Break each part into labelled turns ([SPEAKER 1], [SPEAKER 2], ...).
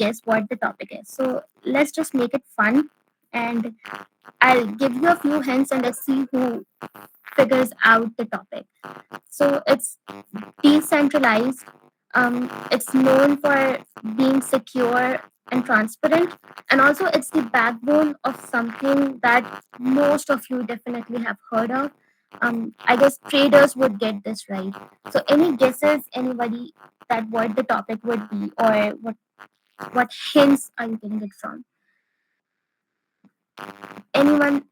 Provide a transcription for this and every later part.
[SPEAKER 1] guess what the topic is. So let's just make it fun, and I'll give you a few hints and let's see who figures out the topic. So it's decentralized. It's known for being secure and transparent, and also it's the backbone of something that most of you definitely have heard of. I guess traders would get this right. So, any guesses, anybody, that what the topic would be, or what hints are you getting it from? Anyone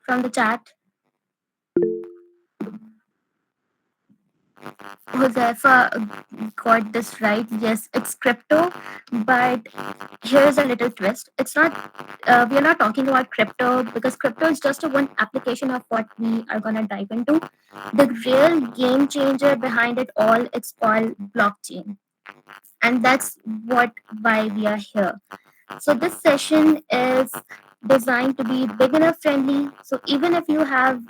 [SPEAKER 1] from the chat? Josefa got this right. Yes, it's crypto, but here's a little twist. It's not. We are not talking about crypto because crypto is just a one application of what we are gonna dive into. The real game changer behind it all, it's called blockchain, and that's what why we are here. So this session is designed to be beginner friendly. So even if you have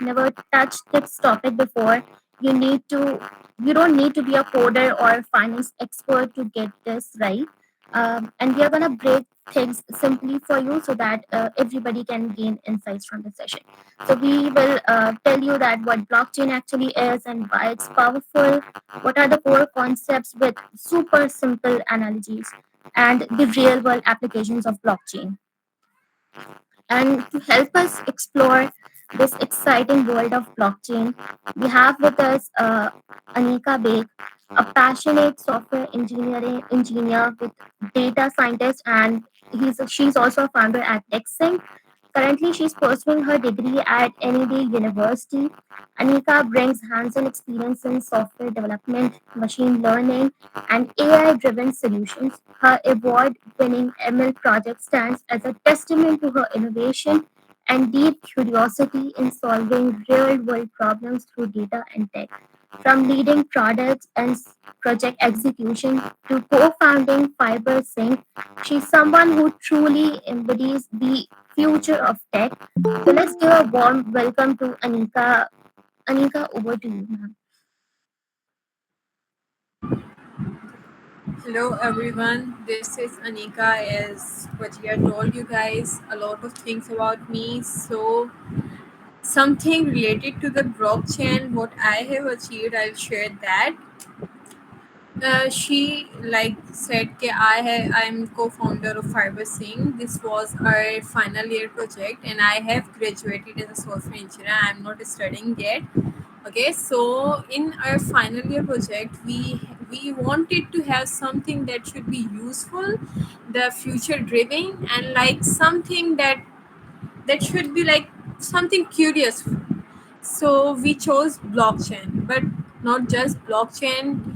[SPEAKER 1] never touched this topic before, you need to you don't need to be a coder or finance expert to get this right. And we are gonna break things simply for you so that everybody can gain insights from the session. So we will tell you that what blockchain actually is and why it's powerful. What are the core concepts with super simple analogies and the real world applications of blockchain. And to help us explore this exciting world of blockchain, we have with us Anika Baig, a passionate software engineer with data scientist, and she's also a founder at TechSync. Currently, she's pursuing her degree at NED University. Anika brings hands-on experience in software development, machine learning, and AI-driven solutions. Her award-winning ML project stands as a testament to her innovation and deep curiosity in solving real-world problems through data and tech. From leading products and project execution to co-founding FiberSync, she's someone who truly embodies the future of tech. So let's give a warm welcome to Anika. Anika, over to you, ma'am.
[SPEAKER 2] Hello everyone, this is Anika. As what I told you guys a lot of things about me. So something related to the blockchain, what I have achieved, I'll share that. She like said that I'm co-founder of FiberSync. This was our final year project, and I have graduated as a software engineer. I'm not studying yet. Okay, so in our final year project, we wanted to have something that should be useful, the future driven, and like something that should be like something curious. So we chose blockchain, but not just blockchain.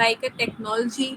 [SPEAKER 2] like a technology.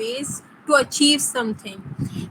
[SPEAKER 2] ways to achieve something.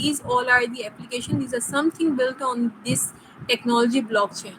[SPEAKER 2] These all are the application. These are something built on this technology blockchain.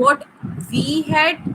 [SPEAKER 2] what we had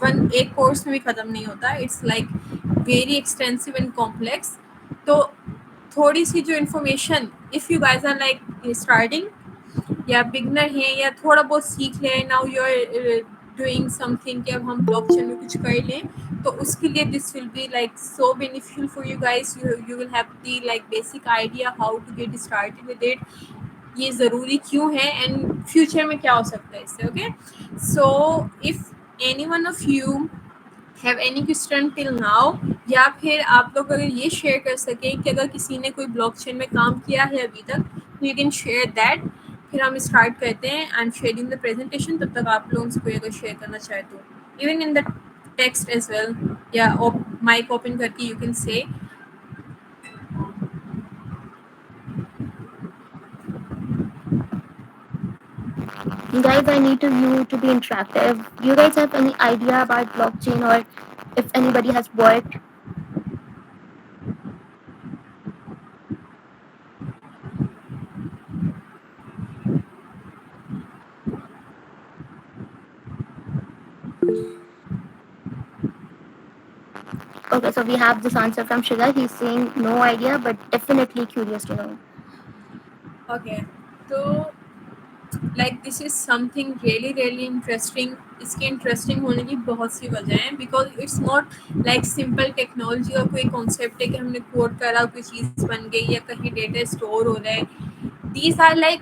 [SPEAKER 2] ایک course میں بھی ختم نہیں ہوتا. It's like very extensive and complex. تو تھوڑی سی جو information if you guys are like starting یا بگنر ہیں یا تھوڑا بہت سیکھ لیں, now you are doing something کہ اب ہم بلاک چین میں کچھ کر لیں, تو اس کے لیے this will be like so beneficial for you guys. You will have the like basic idea how to get started with it, یہ ضروری کیوں ہے اینڈ فیوچر میں کیا ہو سکتا ہے اس سے. Okay, so if any one of you have any question till now, یا پھر آپ لوگ اگر یہ شیئر کر سکیں کہ اگر کسی نے کوئی بلاک چین میں کام کیا ہے ابھی تک, تو یو کین شیئر دیٹ. پھر ہم اسٹارٹ کرتے ہیں. I am sharing the presentation, تب تک آپ لوگوں سے کوئی اگر شیئر کرنا چاہے تو even in the text as well, یا مائک اوپن کر کے you can say.
[SPEAKER 1] Guys, I need you to be interactive. Do you guys have any idea about blockchain, or if anybody has worked? Okay, so we have this answer from Shiga. He's saying no idea, but definitely curious to know.
[SPEAKER 2] Okay, تو like this is something really really interesting. اس کے interesting ہونے کی بہت سی وجہ ہیں, because it's not like simple technology کا کوئی کانسیپٹ ہے کہ ہم نے کوڈ کرا کوئی چیز بن گئی یا کہیں ڈیٹا اسٹور ہو رہا ہے. These are like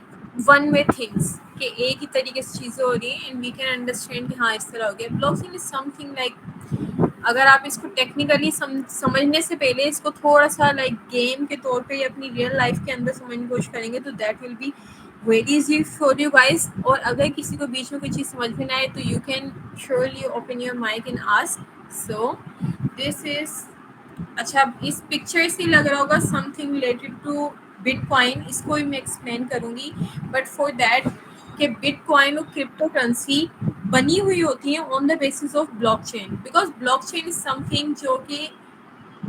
[SPEAKER 2] one way things, کہ ایک ہی طریقے سے چیزیں ہو رہی ہیں اینڈ وی کین انڈرسٹینڈ کہ ہاں اس طرح ہو گیا. Block chain is something like, اگر آپ اس کو ٹیکنیکلی سمجھنے سے پہلے اس کو تھوڑا سا لائک گیم کے طور پہ یا اپنی ریئل لائف کے اندر سمجھنے کی کوشش کریں گے, تو that will be very easy for you guys. اور اگر کسی کو بیچ میں کوئی چیز سمجھ میں نہ آئے, تو you can surely open your mic and ask. So this is, اچھا اس پکچر سے لگ رہا ہوگا something related to bitcoin. اس کو بھی میں ایکسپلین کروں گی, بٹ فار دیٹ کہ بٹ کوائن اور کرپٹو کرنسی بنی ہوئی ہوتی ہیں on the basis of blockchain, because blockchain is something جو کہ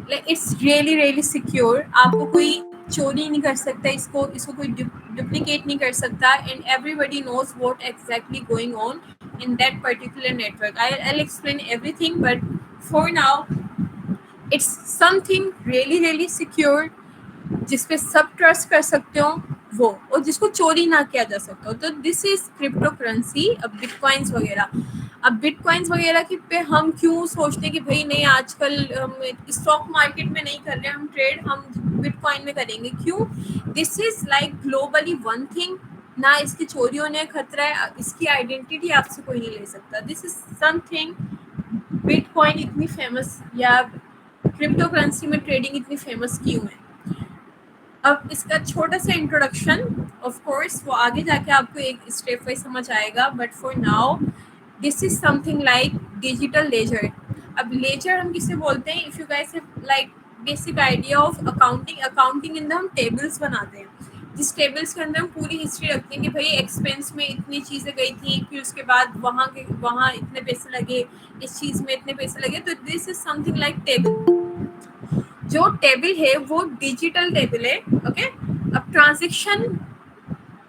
[SPEAKER 2] اٹس ریئلی ریئلی سیکیور. آپ کو کوئی چوری نہیں کر سکتا اس کو کوئی ڈپلیکیٹ نہیں کر سکتا, and everybody knows what exactly going on in that particular network. I'll explain everything, but for now it's something really really secure, جس پہ سب ٹرسٹ کر سکتے ہو وہ, اور جس کو چوری نہ کیا جا سکتا ہو. تو دس از کرپٹو کرنسی. اب بٹ کوائنس وغیرہ, اب بٹ کوائنس وغیرہ کی پہ ہم کیوں سوچتے ہیں کہ بھائی نہیں آج کل ہم اسٹاک مارکیٹ میں نہیں کر رہے ہم ٹریڈ, ہم بٹ کوائن میں کریں گے. کیوں؟ This is like globally one thing, نہ اس کی چوری ہونے کا خطرہ ہے, اس کی آئیڈینٹی آپ سے کوئی نہیں لے سکتا. دس is some thing. But coin اتنی فیمس یا کرپٹو کرنسی میں ٹریڈنگ اتنی فیمس کیوں ہے؟ اب اس کا چھوٹا سا انٹروڈکشن, آف کورس وہ آگے جا کے آپ کو ایک اسٹیپ بائی سمجھ آئے گا, but for now this is something like digital ledger. اب لیجر ہم کسے بولتے ہیں؟ If you guys have like basic idea of accounting, accounting اندر ہم ٹیبلس بناتے ہیں, جس ٹیبلس کے اندر ہم پوری ہسٹری رکھتے ہیں کہ بھائی ایکسپینس میں اتنی چیزیں گئی تھیں, پھر اس کے بعد وہاں اتنے پیسے لگے, اس چیز میں اتنے پیسے لگے. تو this is something like table. جو ٹیبل ہے وہ ڈیجیٹل ٹیبل ہے. اوکے, اب ٹرانزیکشن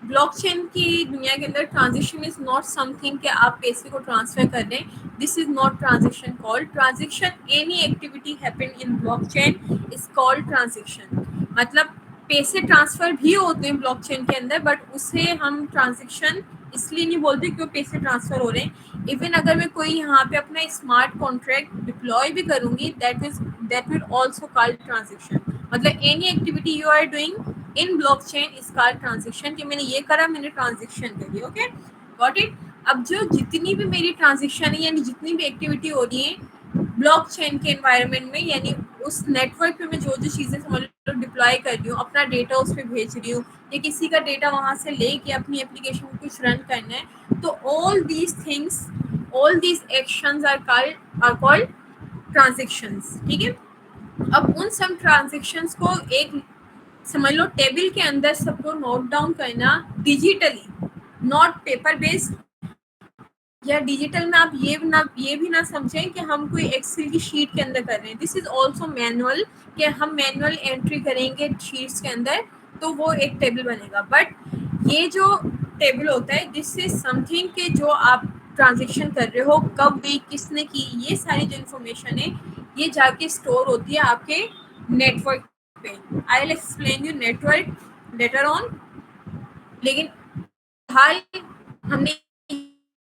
[SPEAKER 2] بلاک چین کی دنیا کے اندر transaction is not something کہ آپ پیسے کو ٹرانسفر کر دیں. This is not transaction called transaction. Any activity happen in blockchain is called transaction. مطلب پیسے ٹرانسفر بھی ہوتے ہیں بلاک چین کے اندر, بٹ اسے ہم ٹرانزیکشن اس لیے نہیں بولتے کہ وہ پیسے ٹرانسفر ہو رہے ہیں. ایون اگر میں کوئی یہاں پہ اپنا اسمارٹ کانٹریکٹ ڈپلوائے بھی کروں گی, that will also called transaction. مطلب any activity you are doing in blockchain is called transaction, کہ میں نے یہ کرا, میں نے ٹرانزیکشن کری. Okay, got it. اب جو جتنی بھی میری ٹرانزیکشن ہے یعنی جتنی بھی ایکٹیویٹی ہو رہی ہے بلاک چین کے انوائرمنٹ میں, یعنی اس نیٹ ورک پہ میں جو چیزیں سمجھ لو ڈپلوائے کر رہی ہوں, اپنا ڈیٹا اس پہ بھیج رہی ہوں, یا کسی کا ڈیٹا وہاں سے لے کے اپنی اپلیکیشن کو کچھ رن کرنا ہے, تو all these things, all these actions are called transactions. ٹھیک ہے, اب ان سب ٹرانزیکشنز کو ایک سمجھ لو ٹیبل کے اندر سب کو نوٹ ڈاؤن کرنا ڈیجیٹلی, ناٹ پیپر بیسڈ, یا ڈیجیٹل میں آپ یہ بھی نہ سمجھیں کہ ہم کوئی ایکسل کی شیٹ کے اندر کر رہے ہیں. دس از آلسو مینول, کہ ہم مینول انٹری کریں گے شیٹس کے اندر تو وہ ایک ٹیبل بنے گا. بٹ یہ جو ٹیبل ہوتا ہے دس از سم تھنگ کہ جو آپ ٹرانزیکشن کر رہے ہو, کب ہوئی, کس نے کی, یہ ساری جو انفارمیشن ہے یہ جا کے اسٹور ہوتی ہے آپ کے نیٹ ورک پہ. I will explain you network later on. لیکن حال ہم نے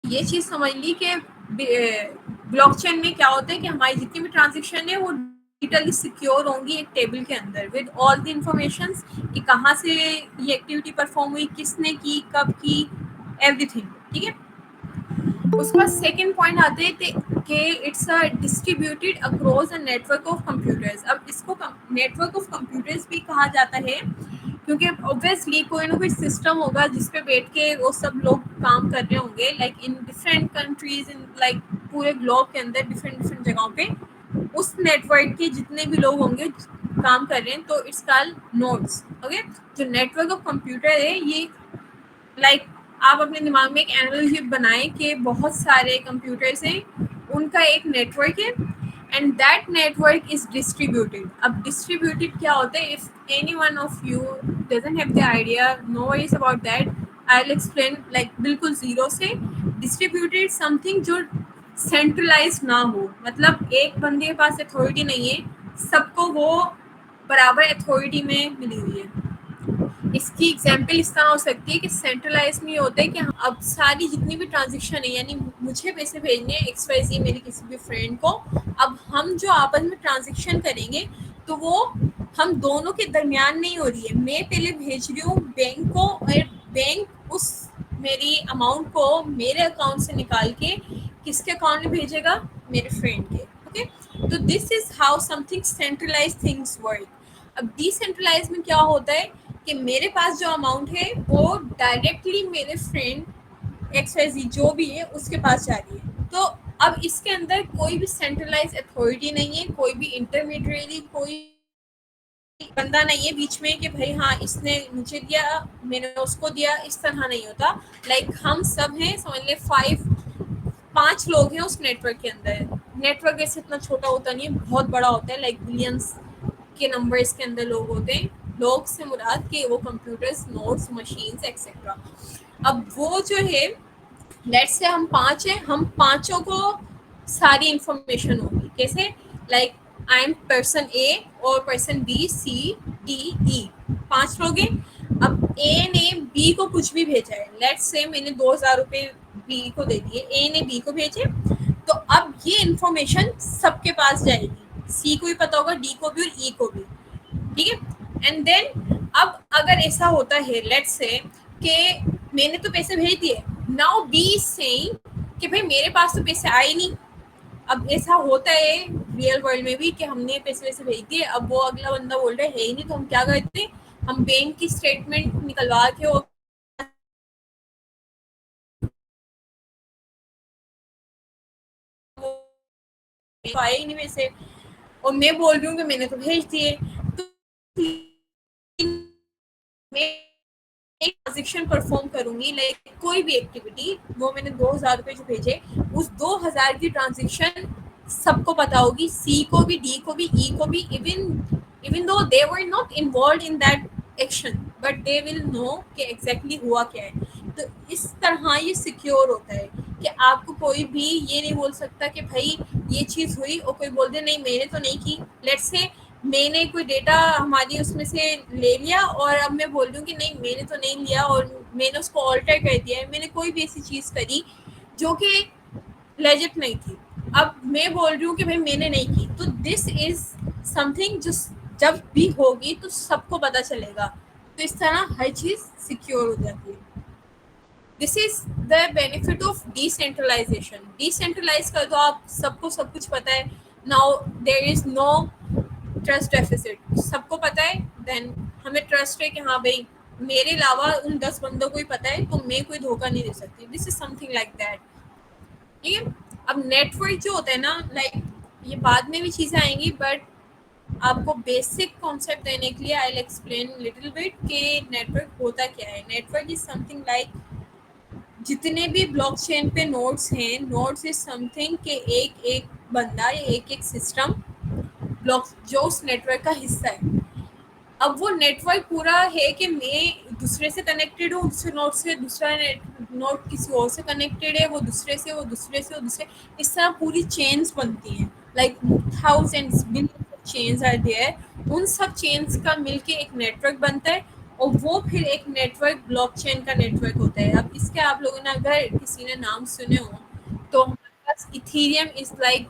[SPEAKER 2] یہ چیز سمجھ لی کہ بلاک چین میں کیا ہوتا ہے کہ ہماری جتنی بھی ٹرانزیکشن ہے وہ ڈیجیٹلی سیکیور ہوں گی ایک ٹیبل کے اندر ود آل دی انفارمیشنس کہ کہاں سے یہ ایکٹیویٹی پرفارم ہوئی, کس نے کی, کب کی, ایوری تھنگ. ٹھیک ہے. اس کے بعد سیکنڈ پوائنٹ آتے ہیں کہ it's distributed across a network of computers. اب اس کو نیٹ ورک آف کمپیوٹرز بھی کہا جاتا ہے کیونکہ اوبویسلی کوئی نہ کوئی سسٹم ہوگا جس پہ بیٹھ کے وہ سب لوگ کام کر رہے ہوں گے, like in different countries, in like پورے گلوب کے اندر ڈفرینٹ جگہوں پہ اس نیٹ ورک کے جتنے بھی لوگ ہوں گے کام کر رہے ہیں, تو اٹس کال نوڈس. اوکے. جو نیٹ ورک آف کمپیوٹر ہے یہ لائک آپ اپنے دماغ میں ایک انالوجی بنائیں کہ بہت سارے کمپیوٹرس ہیں, ان کا ایک نیٹ ورک ہے and that network is distributed. اب ڈسٹریبیوٹیڈ کیا ہوتا ہے, if any one of you doesn't have the idea, no worries about that, I will explain like بالکل زیرو سے. ڈسٹریبیوٹیڈ سم تھنگ جو سینٹرلائز نہ ہو, مطلب ایک بندے کے پاس اتھارٹی نہیں ہے, سب کو وہ برابر اتھارٹی میں ملی ہوئی ہے. اس کی ایگزامپل اس طرح ہو سکتی ہے کہ سینٹرلائز میں یہ ہوتا ہے کہ اب ساری جتنی بھی ٹرانزیکشن ہے, یعنی مجھے پیسے بھیجنے ہیں ایکس وائی زی میری کسی بھی فرینڈ کو, اب ہم جو آپس میں ٹرانزیکشن کریں گے تو وہ ہم دونوں کے درمیان نہیں ہو رہی ہے. میں پہلے بھیج رہی ہوں بینک کو, اور بینک اس میری اماؤنٹ کو میرے اکاؤنٹ سے نکال کے کس کے اکاؤنٹ میں بھیجے گا, میرے فرینڈ کے. اوکے. تو this is how something centralize things work. اب ڈی سینٹرلائز میں کیا ہوتا ہے کہ میرے پاس جو اماؤنٹ ہے وہ ڈائریکٹلی میرے فرینڈ ایکس وائی زی جو بھی ہے اس کے پاس جا رہی ہے. تو اب اس کے اندر کوئی بھی سینٹرلائز اتھارٹی نہیں ہے, کوئی بھی انٹرمیڈیٹری, کوئی بندہ نہیں ہے بیچ میں کہ بھائی ہاں اس نے مجھے دیا میں نے اس کو دیا, اس طرح نہیں ہوتا. لائک ہم سب ہیں, سمجھ لیں 5 لوگ ہیں اس نیٹ ورک کے اندر. نیٹ ورک ایسے اتنا چھوٹا ہوتا نہیں ہے, بہت بڑا ہوتا ہے, لائک بلینس کے نمبر اس کے اندر لوگ ہوتے ہیں. لوگ سے مراد کہ وہ کمپیوٹرز, نوٹس, مشینز ایکسیٹرا. اب وہ جو ہے لیٹ سے ہم 5 ہیں, ہم پانچوں کو ساری انفارمیشن ہوگی. کیسے؟ لائک آئی ایم پرسن اے اور پرسن بی, سی, ڈی, ای, 5 لوگ ہیں. اب اے نے بی کو کچھ بھی بھیجا ہے, لیٹ سے میں نے 2000 روپے بی کو دے دیے, اے نے بی کو بھیجے, تو اب یہ انفارمیشن سب کے پاس جائے گی. سی کو بھی پتا ہوگا, ڈی کو بھی اور ای کو بھی. ٹھیک ہے. اینڈ دین اب اگر ایسا ہوتا ہے لیٹ سے کہ میں نے تو پیسے بھیج دیے, ناؤ بی از سیئنگ کہ بھائی میرے پاس تو پیسے آئے نہیں. اب ایسا ہوتا ہے ریئل ورلڈ میں بھی کہ ہم نے پیسے ویسے بھیج دیے, اب وہ اگلا بندہ بول رہا ہے ہی نہیں, تو ہم کیا کرتے ہیں, ہم بینک کی اسٹیٹمنٹ نکلوا کے آئے ہی نہیں پیسے, اور میں بول رہی ہوں کہ میں نے تو بھیج دیے. تو میں ایک ٹرانزیکشن پرفارم کروں گی, لائک کوئی بھی ایکٹیویٹی, وہ میں نے 2000 روپے جو بھیجے, اس 2000 کی ٹرانزیکشن سب کو پتا ہوگی, سی کو بھی, ڈی کو بھی, ای کو بھی, even though they were not involved in that action, but they will know کہ ایگزیکٹلی ہوا کیا ہے. تو اس طرح یہ سیکیور ہوتا ہے کہ آپ کو کوئی بھی یہ نہیں بول سکتا کہ بھائی یہ چیز ہوئی اور کوئی بول دے نہیں میں نے تو نہیں کی. لیٹ سے میں نے کوئی ڈیٹا ہماری اس میں سے لے لیا, اور اب میں بول رہی ہوں کہ نہیں میں نے تو نہیں لیا, اور میں نے اس کو آلٹر کر دیا ہے, میں نے کوئی بھی ایسی چیز کری جو کہ لیجٹ نہیں تھی. اب میں بول رہی ہوں کہ بھائی میں نے نہیں کی, تو دس از سم تھنگ جو جب بھی ہوگی تو سب کو پتہ چلے گا. تو اس طرح ہر چیز سیکیور ہو جاتی ہے. This is the benefit of decentralization. Decentralize کر دو آپ, سب کو سب کچھ پتہ ہے, now there is no trust deficit, سب کو پتہ ہے, دین ہمیں ٹرسٹ ہے کہ ہاں بھائی میرے علاوہ ان 10 بندوں کو ہی پتہ ہے, تو میں کوئی دھوکہ نہیں دے سکتی. دس is something like that. ٹھیک ہے. اب نیٹ ورک جو ہوتا ہے نا, لائک یہ بعد میں بھی چیزیں آئیں گی, بٹ آپ کو بیسک کانسیپٹ دینے کے لیے I will explain little bit کہ نیٹ ورک ہوتا کیا ہے. Network is something like جتنے بھی بلاک چین پہ نوڈس ہیں, نوڈس از سم تھنگ کہ ایک ایک بندہ یا ایک ایک سسٹم بلاک جو اس نیٹ ورک کا حصہ ہے. اب وہ نیٹ ورک پورا ہے کہ میں دوسرے سے کنیکٹیڈ ہوں، دوسرے نوٹ سے، دوسرا نوٹ کسی اور سے کنیکٹیڈ ہے، وہ دوسرے سے، وہ دوسرے سے، وہ دوسرے، اس طرح پوری چینز بنتی ہیں، like thousands billions chains are there. ان سب چینز کا مل کے ایک نیٹ ورک بنتا ہے، اور وہ پھر ایک نیٹ ورک بلاک چین کا نیٹ ورک ہوتا ہے. اب اس کے آپ لوگوں نے اگر کسی نے نام سنے ہوں تو ہمارے پاس ایتھیریم از لائک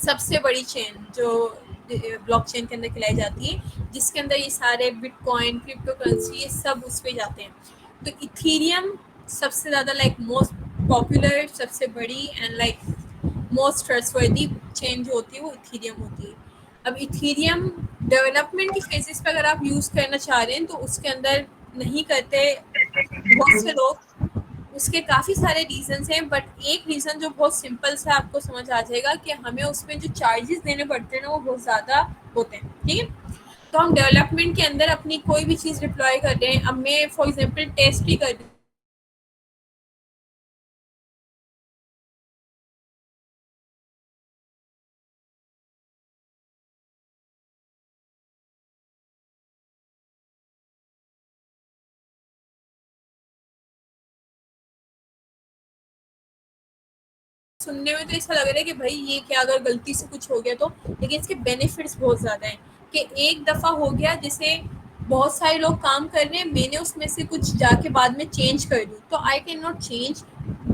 [SPEAKER 2] سب سے بڑی چین جو بلاک چین کے اندر کھلائی جاتی ہے، جس کے اندر یہ سارے بٹ کوائن، کرپٹو کرنسی، یہ سب اس پہ جاتے ہیں. تو ایتھیریم سب سے زیادہ لائک موسٹ پاپولر، سب سے بڑی اینڈ لائک موسٹ ٹرسٹ وردی چین جو ہوتی ہے وہ ایتھیریم ہوتی ہے. اب ایتھیریم ڈیولپمنٹ کی فیزز پہ اگر آپ یوز کرنا چاہ رہے ہیں تو اس کے اندر نہیں کرتے بہت سے لوگ. اس کے کافی سارے ریزنس ہیں، بٹ ایک ریزن جو بہت سمپل سے آپ کو سمجھ آ جائے گا کہ ہمیں اس میں جو چارجز دینے پڑتے ہیں نا وہ بہت زیادہ ہوتے ہیں. ٹھیک ہے، تو ہم ڈیولپمنٹ کے اندر اپنی کوئی بھی چیز ڈپلوائے کر رہے ہیں. اب میں فار ایگزامپل ٹیسٹ ہی کر رہی ہوں، سننے میں تو ایسا لگ رہا ہے کہ بھائی یہ کیا اگر غلطی سے کچھ ہو گیا تو، لیکن اس کے بینیفٹس بہت زیادہ ہیں. کہ ایک دفعہ ہو گیا جسے بہت سارے لوگ کام کر رہے ہیں، میں نے اس میں سے کچھ جا کے بعد میں چینج کر دوں تو I can not change,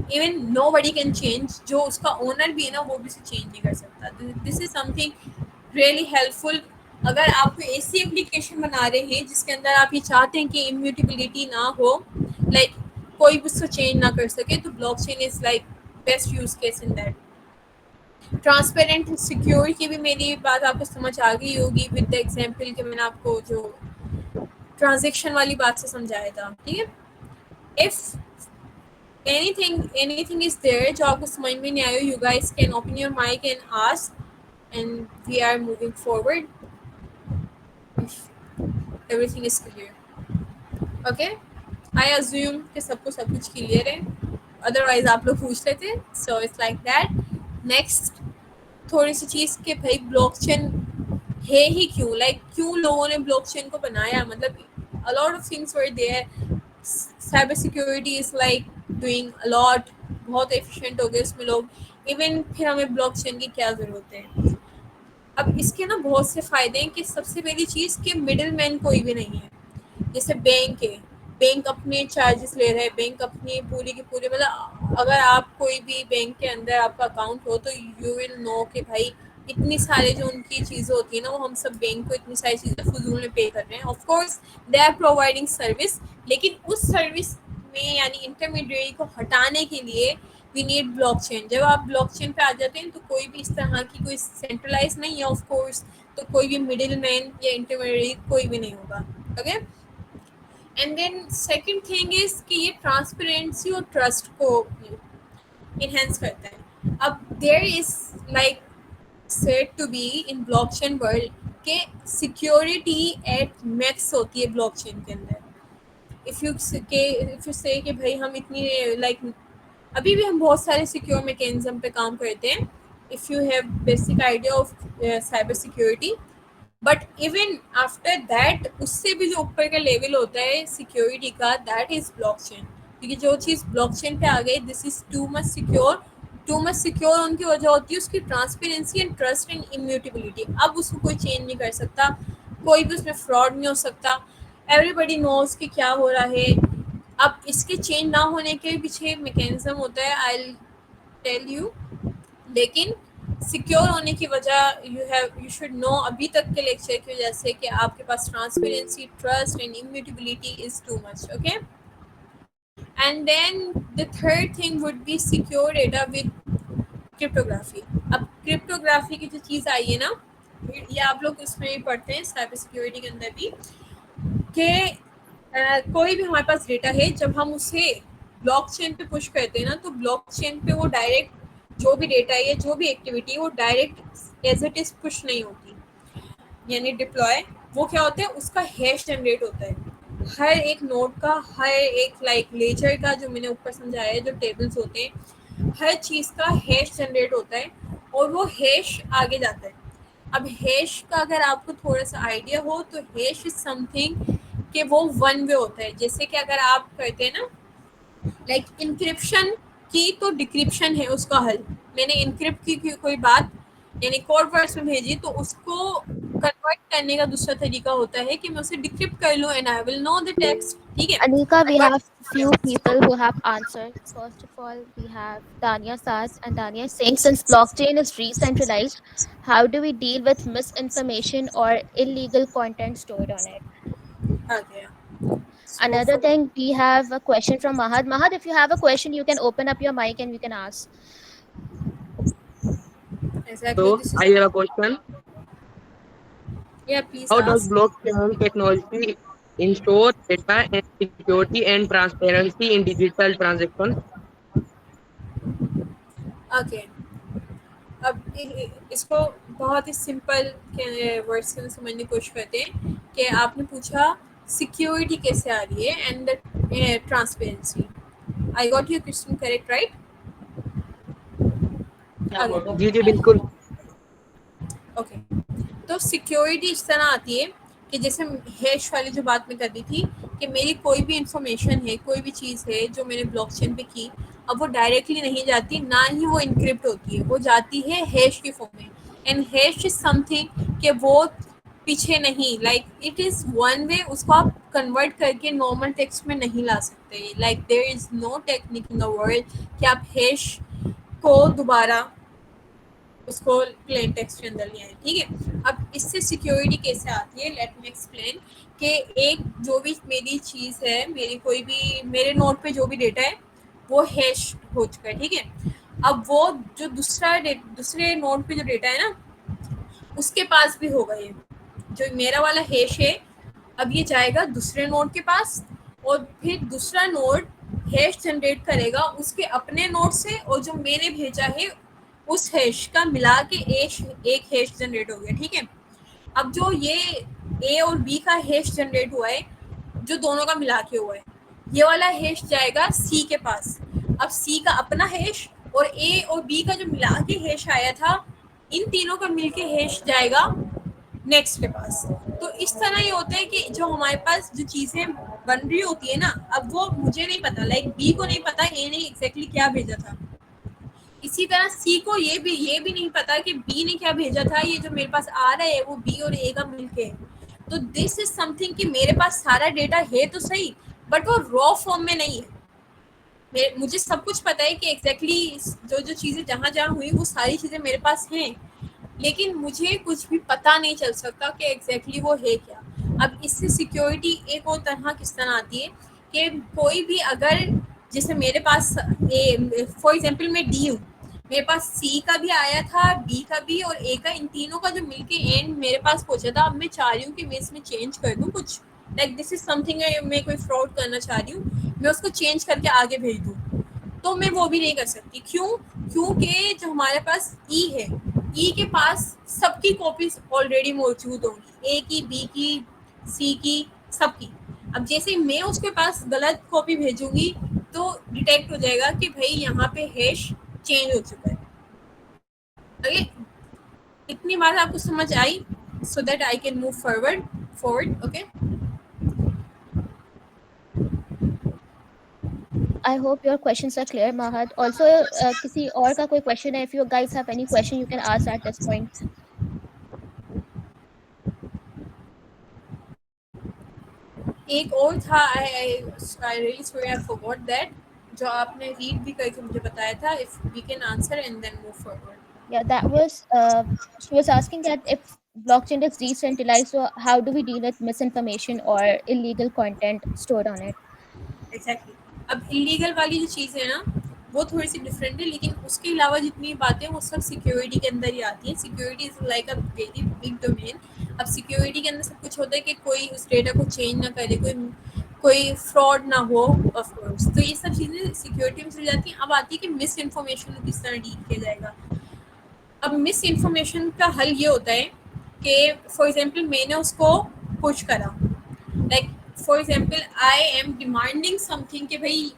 [SPEAKER 2] even nobody can change. جو اس کا اونر بھی ہے نا وہ بھی اسے چینج نہیں کر سکتا. دس is something really help فل. اگر آپ کوئی ایسی اپلیکیشن بنا رہے ہیں جس کے اندر آپ یہ چاہتے ہیں کہ امیوٹیبلٹی نہ ہو، لائک کوئی بھی اس کو چینج نہ کر سکے، تو blockchain is like best use case in that. Transparent secure کی بھی میری بات آپ کو سمجھ آ گئی ہوگی ود دا ایگزامپل کہ میں نے آپ کو جو ٹرانزیکشن والی بات سے سمجھایا تھا. ٹھیک ہے، اف anything is there جو آپ کو سمجھ میں نہیں آئے ہو, you guys can open your mic and ask and we are moving forward if everything is clear. Okay, I assume کہ سب کو سب کچھ کلیئر ہے, ادروائز آپ لوگ پوچھ لیتے. So it's like that. Next تھوڑی سی چیز کہ بھائی بلاک چین ہے ہی کیوں, لائک کیوں لوگوں نے بلاک چین کو بنایا. مطلب a lot of things were there. Cyber security is like doing a lot, بہت ایفیشینٹ ہو گئے اس میں لوگ. ایون پھر ہمیں بلاک چین کی کیا ضرورت ہے. اب اس کے نا بہت سے فائدے ہیں کہ سب سے پہلی چیز کہ مڈل مین کوئی بھی نہیں ہے. جیسے بینک ہے, بینک اپنے چارجز لے رہے ہیں, بینک اپنی پوری کی پوری, مطلب اگر آپ کوئی بھی بینک کے اندر آپ کا اکاؤنٹ ہو تو یو ول نو کہ بھائی اتنی سارے جو ان کی چیزیں ہوتی ہیں نا وہ ہم سب بینک کو اتنی ساری چیزیں فضول میں پے کر رہے ہیں. Of course they are providing service, لیکن اس سروس میں یعنی انٹرمیڈیری کو ہٹانے کے لیے وی نیڈ بلاک چین. جب آپ بلاک چین پہ آ جاتے ہیں تو کوئی بھی اس طرح کی کوئی سینٹرلائز نہیں ہے آف کورس, تو کوئی بھی مڈل مین یا انٹرمیڈیری کوئی بھی نہیں ہوگا. Okay, and then second thing is کہ یہ ٹرانسپیرنسی اور ٹرسٹ کو انہینس کرتا ہے. اب there is like said to be in block chain world کہ سیکیورٹی ایٹ میکس ہوتی ہے بلاک چین کے اندر. if you say کہ بھائی ہم اتنی لائک ابھی بھی ہم بہت سارے سیکیور میکینزم پہ کام کرتے ہیں. if you have basic idea of cyber security, but even after that اس سے بھی جو اوپر کا لیول ہوتا ہے سیکیورٹی کا, دیٹ از بلاک چین. کیونکہ جو چیز بلاک چین پہ آ گئی this is too much secure. Too much secure ان کی وجہ ہوتی ہے اس کی transparency and trust and immutability. اب اس کو کوئی چینج نہیں کر سکتا, کوئی بھی اس میں فراڈ نہیں ہو سکتا. ایوری بڈی نوز کہ کیا ہو رہا ہے. اب اس کے چینج نہ ہونے کے پیچھے میکینزم ہوتا ہے, آئی ٹیل یو. لیکن سیکیور ہونے کی وجہ یو شوڈ نو ابھی تک کے لیکچر کی وجہ سے کہ آپ کے پاس transparency, trust and immutability is too much. Okay, and then the third thing would be secure data with cryptography. اب کرپٹوگرافی کی جو چیز آئی ہے نا, یہ آپ لوگ اس میں پڑھتے ہیں سائبر سیکیورٹی کے اندر بھی, کہ کوئی بھی ہمارے پاس ڈیٹا ہے جب ہم اسے بلاک چین پہ پش کرتے ہیں نا تو بلاک چین پہ وہ ڈائریکٹ جو بھی ڈیٹا ہے جو بھی ایکٹیویٹی ہے وہ direct as it is push نہیں ہوتی. یعنی ڈپلوائے وہ کیا ہوتا ہے, اس کا ہیش جنریٹ ہوتا ہے. ہر ایک نوڈ کا, ہر ایک لائک لیجر کا, جو میں نے اوپر سمجھایا ہے جو ٹیبلز ہوتے ہیں, ہر چیز کا ہیش جنریٹ ہوتا ہے اور وہ ہیش آگے جاتا ہے. اب ہیش کا اگر آپ کو تھوڑا سا آئیڈیا ہو تو ہیش از سم تھنگ کہ وہ ون وے ہوتا ہے. جیسے کہ اگر آپ کرتے ہیں نا لائک انکرپشن کی تو ڈکرپشن ہے اس کا حل. میں نے انکرپٹ کی کوئی بات یعنی کوڈ ورڈس میں بھیجی تو اس کو کنورٹ کرنے کا دوسرا طریقہ ہوتا ہے کہ میں اسے ڈکرپٹ کر لوں and I will know the text. ٹھیک ہے
[SPEAKER 1] Anika, we
[SPEAKER 2] but
[SPEAKER 1] have few people who have answered. First of all, we have Dania Sas, and Dania is saying since blockchain is decentralized, how do we deal with misinformation or illegal content stored on it?
[SPEAKER 2] آ گیا. سو
[SPEAKER 1] Another thing, we have a question from Mahad. Mahad, if you have a question, you can open up your mic and you can ask.
[SPEAKER 2] Exactly
[SPEAKER 3] So
[SPEAKER 2] this is
[SPEAKER 3] I have a question.
[SPEAKER 2] یا please
[SPEAKER 3] How does
[SPEAKER 2] ask.
[SPEAKER 3] blockchain technology ensure data and security and transparency in digital transactions?
[SPEAKER 2] Okay. اب اس کو بہت ہی simple words کے اندر سمجھنے کی کوشش کرتے ہیں کہ آپ نے پوچھا سیکیورٹی کیسے آ رہی ہے and transparency. I got your question correct right?
[SPEAKER 3] جی جی بالکل.
[SPEAKER 2] اوکے. تو سیکیورٹی اس طرح آتی ہے کہ جیسے ہیش والی جو بات میں کر رہی تھی کہ میری کوئی بھی انفارمیشن ہے کوئی بھی چیز ہے جو میں نے بلاک چین پہ کی اب وہ ڈائریکٹلی نہیں جاتی نہ ہی وہ انکرپٹ ہوتی ہے وہ جاتی ہے ہیش کی فارم میں. And hash is something کہ وہ پیچھے نہیں like it is one way اس کو آپ کنورٹ کر کے نارمل ٹیکسٹ میں نہیں لا سکتے. Like there is no technique in the world کہ آپ ہیش کو دوبارہ اس کو پلین ٹیکسٹ کے اندر لے آئیں. ٹھیک ہے. اب اس سے سیکیورٹی کیسے آتی ہے لیٹ می ایکسپلین کہ ایک جو بھی میری چیز ہے میری کوئی بھی میرے نوٹ پہ جو بھی ڈیٹا ہے وہ ہیش ہو چکا ہے. ٹھیک ہے. اب وہ جو دوسرے نوٹ پہ جو ڈیٹا ہے نا اس کے پاس بھی ہوگا یہ جو میرا والا ہیش ہے اب یہ جائے گا دوسرے نوٹ کے پاس اور پھر دوسرا نوٹ ہیش جنریٹ کرے گا اس کے اپنے نوٹ سے اور جو میں نے بھیجا ہے اس ہیش کا ملا کے ایک ہیش جنریٹ ہو گیا. ٹھیک ہے. اب جو یہ اے اور بی کا ہیش جنریٹ ہوا ہے جو دونوں کا ملا کے ہوا ہے یہ والا ہیش جائے گا سی کے پاس. اب سی کا اپنا ہیش اور اے اور بی کا جو ملا کے ہیش آیا تھا ان تینوں کا مل کے ہیش جائے گا نیکسٹ کے پاس. تو اس طرح یہ ہوتا ہے کہ جو ہمارے پاس جو چیزیں بن رہی ہوتی ہے نا اب وہ مجھے نہیں پتا لائک بی کو نہیں پتا اے نے ایگزیکٹلی کیا بھیجا تھا. اسی طرح سی کو یہ بھی نہیں پتا کہ بی نے کیا بھیجا تھا. یہ جو میرے پاس آ رہا ہے وہ بی اور اے کا مل کے. تو دس از سم تھنگ کہ میرے پاس سارا ڈیٹا ہے تو صحیح بٹ وہ را فارم میں نہیں ہے. مجھے سب کچھ پتا ہے کہ ایگزیکٹلی جو چیزیں جہاں جہاں ہوئی وہ ساری چیزیں میرے پاس ہیں لیکن مجھے کچھ بھی پتا نہیں چل سکتا کہ ایگزیکٹلی وہ ہے کیا. اب اس سے سیکیورٹی ایک اور طرح کس طرح آتی ہے کہ کوئی بھی اگر جیسے میرے پاس فار ایگزامپل میں ڈی ہوں میرے پاس سی کا بھی آیا تھا بی کا بھی اور اے کا ان تینوں کا جو مل کے اینڈ میرے پاس پہنچا تھا. اب میں چاہ رہی ہوں کہ میں اس میں چینج کر دوں کچھ like this is some thing میں کوئی فراڈ کرنا چاہ رہی ہوں میں اس کو چینج کر کے آگے بھیج دوں تو میں وہ بھی نہیں کر سکتی. کیونکہ جو ہمارے پاس ای ہے ای کے پاس سب کی کاپیز آلریڈی موجود ہوں گی اے کی بی کی سی کی سب کی. اب جیسے میں اس کے پاس غلط کاپی بھیجوں گی تو ڈیٹیکٹ ہو جائے گا کہ بھائی یہاں پہ ہیش چینج ہو چکا ہے. اوکے. اتنی بات آپ کو سمجھ آئی so that I can move forward. Okay.
[SPEAKER 1] I hope your questions are clear, Mahad. Also, kisi aur ka koi question hai, if you guys have any question, you can ask at this point.
[SPEAKER 2] ایک اور تھا جو آپ نے red بھی کر کے مجھے بتایا تھا if we can answer and then move forward.
[SPEAKER 1] Yeah, that was, she was asking that if blockchain is decentralized, so how do we deal with misinformation or illegal content stored on it?
[SPEAKER 2] Exactly. اب illegal والی جو چیز ہے نا وہ تھوڑی سی different ہے لیکن اس کے علاوہ جتنی باتیں وہ سب سیکیورٹی کے اندر ہی آتی ہیں. Security is like a very big domain. اب سیکیورٹی کے اندر سب کچھ ہوتا ہے کہ کوئی اس ڈیٹا کو چینج نہ کرے کوئی فراڈ نہ ہو آف کورس. تو یہ سب چیزیں سیکیورٹی میں چلی جاتی ہیں. اب آتی ہے کہ مس انفارمیشن کو کس طرح ڈیل کیا جائے گا. اب مس انفارمیشن کا حل یہ ہوتا ہے کہ فار ایگزامپل میں نے اس کو پش کرا like for example I am demanding some thing کہ بھائی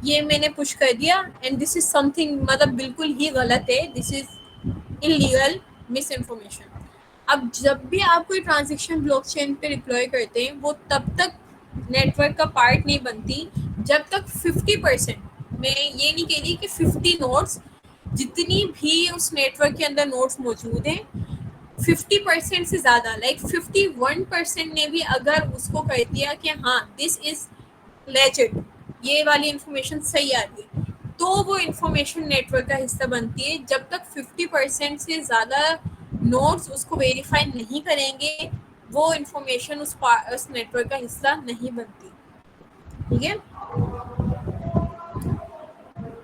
[SPEAKER 2] یہ میں نے پش کر دیا and this is some thing مطلب بالکل ہی غلط ہے. This is illegal miss information. اب جب بھی آپ کوئی ٹرانزیکشن بلاک چین پہ ڈپلوائے کرتے ہیں وہ تب تک نیٹورک کا پارٹ نہیں بنتی جب تک 50%، میں یہ نہیں کہہ رہی کہ 50 نوڈس، جتنی بھی اس نیٹورک کے اندر نوڈس موجود ہیں 50% سے زیادہ، لائک 51% نے بھی اگر اس کو کہہ دیا کہ ہاں دس از لیجٹ، یہ والی انفارمیشن صحیح آ رہی ہے، تو وہ انفارمیشن نیٹورک کا حصہ بنتی ہے. جب تک 50% سے زیادہ نوڈس اس کو ویریفائی نہیں کریں گے وہ انفارمیشن اس نیٹورک کا حصہ نہیں بنتی. ٹھیک ہے،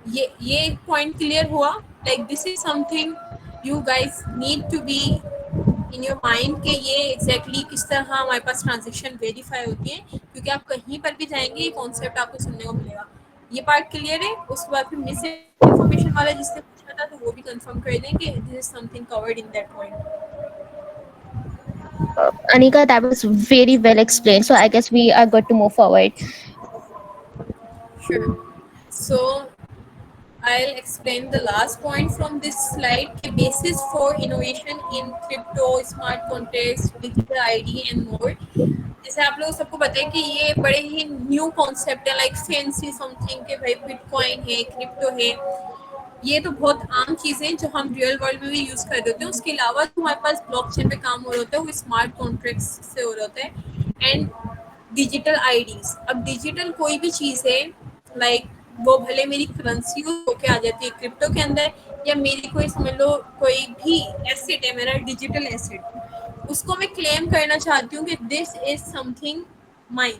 [SPEAKER 2] یہ ایک پوائنٹ کلیئر ہوا. Like this is something you guys need to be in your mind کہ یہ ایگزیکٹلی کس طرح ہمارے پاس ٹرانزیکشن ویریفائی ہوتی ہیں، کیونکہ آپ کہیں پر بھی جائیں گے یہ کانسیپٹ آپ کو سننے کو ملے گا. یہ پارٹ کلیئر ہے. اس کے بعد پھر مس انفارمیشن والا جس سے پوچھا تھا تو وہ بھی کنفرم کر دیں کہ this is something covered in that point.
[SPEAKER 1] Anika, that was very well explained. So I guess we are good to move forward.
[SPEAKER 2] Sure. So I'll explain the last point from this slide. The basis for innovation in crypto, smart contracts, digital ID and more. جیسے آپ لوگ سب کو پتہ ہے کہ یہ بڑے ہی new concept ہے، لائک فینسی سم تھنگ کہ بھائی بٹ کوائن ہے، کرپٹو ہے. یہ تو بہت عام چیزیں جو ہم ریئل ورلڈ میں بھی یوز کر رہے ہوتے ہیں. اس کے علاوہ جو ہمارے پاس بلاک چین پہ کام ہو رہا ہوتا ہے وہ اسمارٹ کانٹریکٹس سے ہو رہا ہوتا ہے. And digital IDs. اب ڈیجیٹل کوئی بھی چیز ہے، لائک وہ بھلے میری کرنسی ہو کے آ جاتی ہے کرپٹو کے اندر، یا میری کوئی سمجھ لو کوئی بھی ایسٹ ہے میرا ڈیجیٹل ایسٹ، اس کو میں کلیم کرنا چاہتی ہوں کہ this is some thing mine.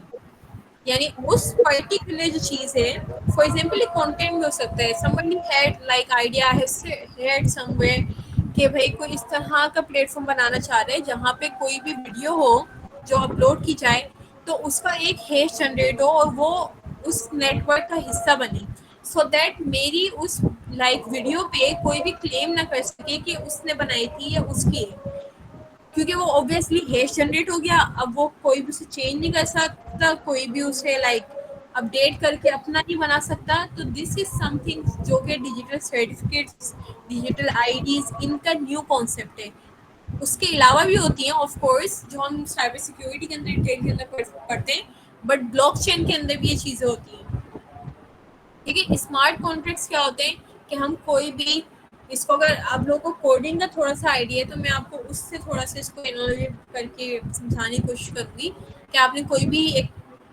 [SPEAKER 2] یعنی اس پرٹیکولر جو چیز ہے، فار ایگزامپل ایک کانٹینٹ بھی ہو سکتا ہے. somebody had like idea has had somewhere کہ بھائی کوئی اس طرح کا پلیٹ فارم بنانا چاہ رہے ہیں جہاں پہ کوئی بھی ویڈیو ہو جو اپلوڈ کی جائے تو اس کا ایک ہیش جنریٹ ہو اور وہ اس نیٹ ورک کا حصہ بنے، سو دیٹ میری اس لائک ویڈیو پہ کوئی بھی کلیم نہ کر سکے کہ اس نے بنائی تھی یا اس کی ہے، کیونکہ وہ اوبیسلی ہیش جنریٹ ہو گیا. اب وہ کوئی بھی اسے چینج نہیں کر سکتا، کوئی بھی اسے لائک اپڈیٹ کر کے اپنا نہیں بنا سکتا. تو دس از سم تھنگ جو کہ ڈیجیٹل سرٹیفکیٹس، ڈیجیٹل آئی ڈیز، ان کا نیو کانسیپٹ ہے. اس کے علاوہ بھی ہوتی ہیں آف کورس جو ہم سائبر سیکیورٹی کے اندر ڈیٹیل کے اندر پڑھتے ہیں، بٹ بلاک چین کے اندر بھی یہ چیزیں ہوتی ہیں. ٹھیک ہے. اسمارٹ کانٹریکٹس کیا ہوتے ہیں کہ ہم کوئی بھی اس کو، اگر آپ لوگوں کو کوڈنگ کا تھوڑا سا آئیڈیا ہے تو میں آپ کو اس سے تھوڑا سا اس کو انالوجی کر کے سمجھانے کی کوشش کروں گی کہ آپ نے کوئی بھی ایک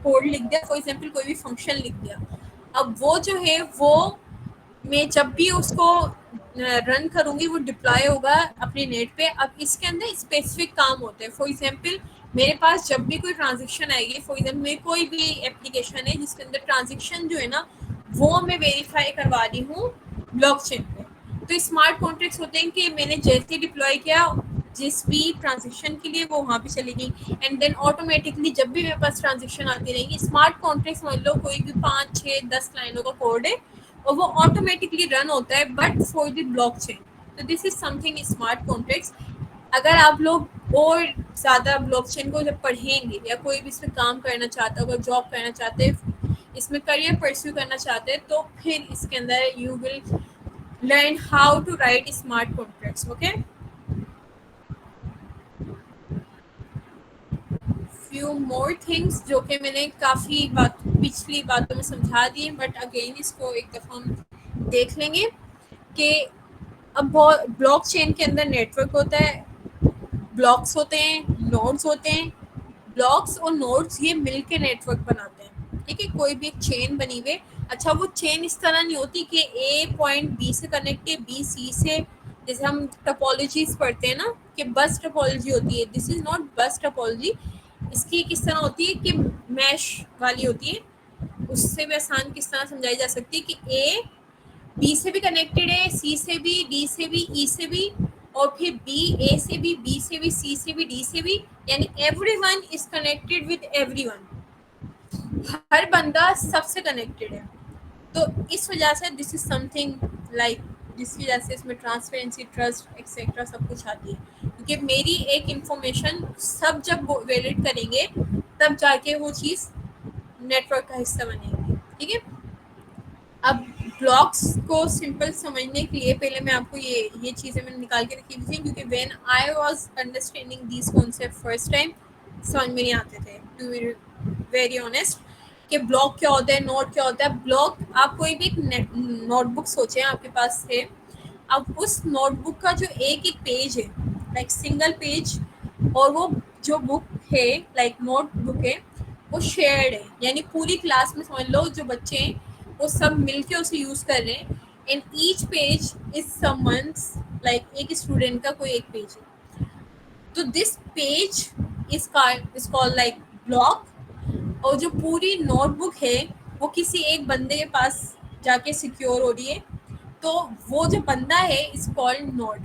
[SPEAKER 2] کوڈ لکھ دیا، فار ایگزامپل کوئی بھی فنکشن لکھ دیا. اب وہ جو ہے وہ میں جب بھی اس کو رن کروں گی وہ ڈپلائی ہوگا اپنے نیٹ پہ. اب اس کے اندر اسپیسیفک کام ہوتے ہیں. فار ایگزامپل میرے پاس جب بھی کوئی ٹرانزیکشن آئے گی، فار ایگزامپل میری کوئی بھی اپلیکیشن ہے جس کے اندر ٹرانزیکشن جو ہے نا وہ میں ویریفائی کروا رہی ہوں بلاک چین پہ، تو اسمارٹ کانٹریکٹس ہوتے ہیں کہ میں نے جیسے ڈپلوائے کیا جس بھی ٹرانزیکشن کے لیے وہ وہاں پہ چلے گئی، اینڈ دین آٹومیٹکلی جب بھی میرے پاس ٹرانزیکشن آتی رہیں گی. اسمارٹ کانٹریکٹس مان لو کوئی بھی 5 6 10 لائنوں کا کوڈ ہے اور وہ آٹومیٹکلی رن ہوتا ہے but for the blockchain. تو this is something smart contracts. اگر آپ لوگ اور زیادہ بلاک چین کو جب پڑھیں گے یا کوئی بھی اس میں کام کرنا چاہتا ہے، اگر جاب کرنا چاہتے ہیں، اس میں کریئر پرسیو کرنا چاہتے ہیں، تو پھر اس کے اندر you will learn how to write smart contracts. Okay, few more things جو کہ میں نے کافی پچھلی باتوں میں سمجھا دی، بٹ اگین اس کو ایک دفعہ ہم دیکھ لیں گے کہ اب بلاک چین کے اندر نیٹ ورک ہوتا ہے، بلاکس ہوتے ہیں، نوڈز ہوتے ہیں. بلاکس اور نوڈز یہ مل کے نیٹ ورک بناتے ہیں. ٹھیک ہے، کوئی بھی ایک چین بنی ہوئے. اچھا وہ چین اس طرح نہیں ہوتی کہ اے پوائنٹ بی سے کنیکٹ ہے، بی سی سے، جیسے ہم ٹپالوجیز پڑھتے ہیں نا کہ بس ٹپالوجی ہوتی ہے. This is not bus topology. اس کی کس طرح ہوتی ہے کہ میش والی ہوتی ہے. اس سے بھی آسان کس طرح سمجھائی جا سکتی ہے کہ اے بی سے بھی کنیکٹڈ ہے، سی سے بھی، ڈی سے بھی، ای سے بھی، اور پھر بی اے سے بھی، بی سے بھی، سی سے بھی، ڈی سے بھی، یعنی everyone is connected with everyone. ہر بندہ سب سے کنیکٹڈ ہے. تو اس وجہ سے دس از سم تھنگ لائک جس کی وجہ سے اس میں ٹرانسپیرنسی، ٹرسٹ ایکسیٹرا سب کچھ آتی ہے. کیونکہ میری ایک انفارمیشن سب جب ویلڈ کریں گے تب جا کے وہ چیز نیٹ ورک کا حصہ بنے گی. ٹھیک ہے. اب بلاکس کو سمپل سمجھنے کے لیے پہلے میں آپ کو یہ چیزیں میں نے نکال کے رکھی تھی کیونکہ when I was understanding these concept first time سمجھ میں نہیں آتے تھے ٹو بی ویری آنیسٹ کہ بلاک کیا ہوتا ہے, نوٹ کیا ہوتا ہے. بلاک آپ کوئی بھی ایک نوٹ بک سوچیں آپ کے پاس ہے, اب اس نوٹ بک کا جو ایک پیج ہے لائک سنگل پیج, اور وہ جو بک ہے لائک نوٹ بک ہے وہ شیئرڈ ہے, یعنی پوری کلاس میں سمجھ لو جو بچے ہیں وہ سب مل کے اسے یوز کر رہے ہیں. And each page is some ones like ایک اسٹوڈنٹ کا کوئی ایک پیج ہے, تو this page is called like block. اور جو پوری نوٹ بک ہے وہ کسی ایک بندے کے پاس جا کے سیکیور ہو رہی ہے, تو وہ جو بندہ ہے از کالڈ نوڈ.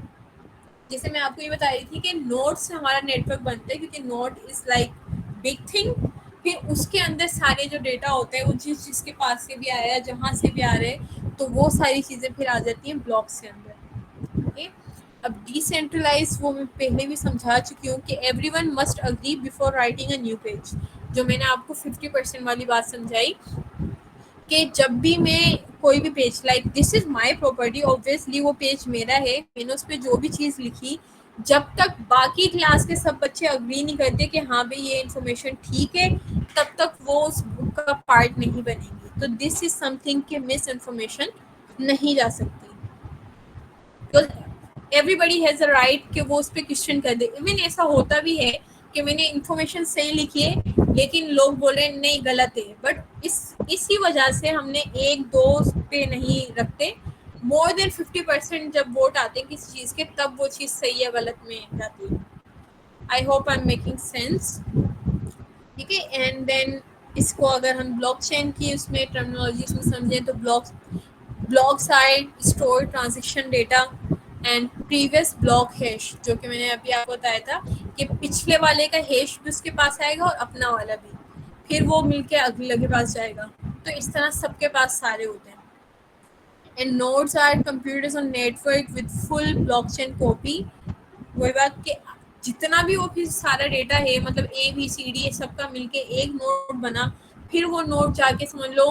[SPEAKER 2] جیسے میں آپ کو یہ بتا رہی تھی کہ نوڈ سے ہمارا نیٹ ورک بنتا ہے کیونکہ node is like big thing, پھر اس کے اندر سارے جو ڈیٹا ہوتے ہیں وہ جس کے پاس سے بھی آیا ہے جہاں سے بھی آ رہے ہیں تو وہ ساری چیزیں پھر آ جاتی ہیں بلاکس کے اندر. اوکے, اب ڈی سینٹرلائز وہ میں پہلے بھی سمجھا چکی ہوں کہ every one must agree before writing a new page, جو میں نے آپ کو 50% والی بات سمجھائی کہ جب بھی میں کوئی بھی page like this is my property obviously وہ پیج میرا ہے, میں نے اس پہ جو بھی چیز لکھی جب تک باقی کلاس کے سب بچے اگری نہیں کرتے کہ ہاں بھائی یہ انفارمیشن ٹھیک ہے تب تک وہ اس بک کا پارٹ نہیں بنے گی. تو دس از سم تھنگ کہ مس انفارمیشن نہیں جا سکتی, everybody has a right کہ وہ اس پہ کوشچن کر دے. ایون ایسا ہوتا بھی ہے کہ میں نے انفارمیشن صحیح لکھی ہے لیکن لوگ بولے نہیں غلط ہے, بٹ اسی وجہ سے ہم نے ایک دو پہ نہیں رکھتے, مور دین 50% جب ووٹ آتے ہیں کسی چیز کے تب وہ چیز صحیح ہے غلط میں جاتی ہے. I hope I am making sense. ٹھیک ہے, اینڈ دین اس کو اگر ہم بلاک چین کی اس میں ٹرمنالوجیز میں سمجھیں تو blocks are store transaction data and previous block hash, جو کہ میں نے ابھی آپ کو بتایا تھا کہ پچھلے والے کا ہیش بھی اس کے پاس آئے گا اور اپنا والا بھی, پھر وہ مل کے اگلے کے پاس جائے گا. تو اس طرح سب کے پاس سارے ہوتے ہیں. And nodes are computers on network with full blockchain copy. وہی بات کہ جتنا بھی وہ پھر سارا ڈیٹا ہے مطلب اے بی سی ڈی سب کا مل کے ایک نوڈ بنا, پھر وہ نوڈ جا کے سمجھ لو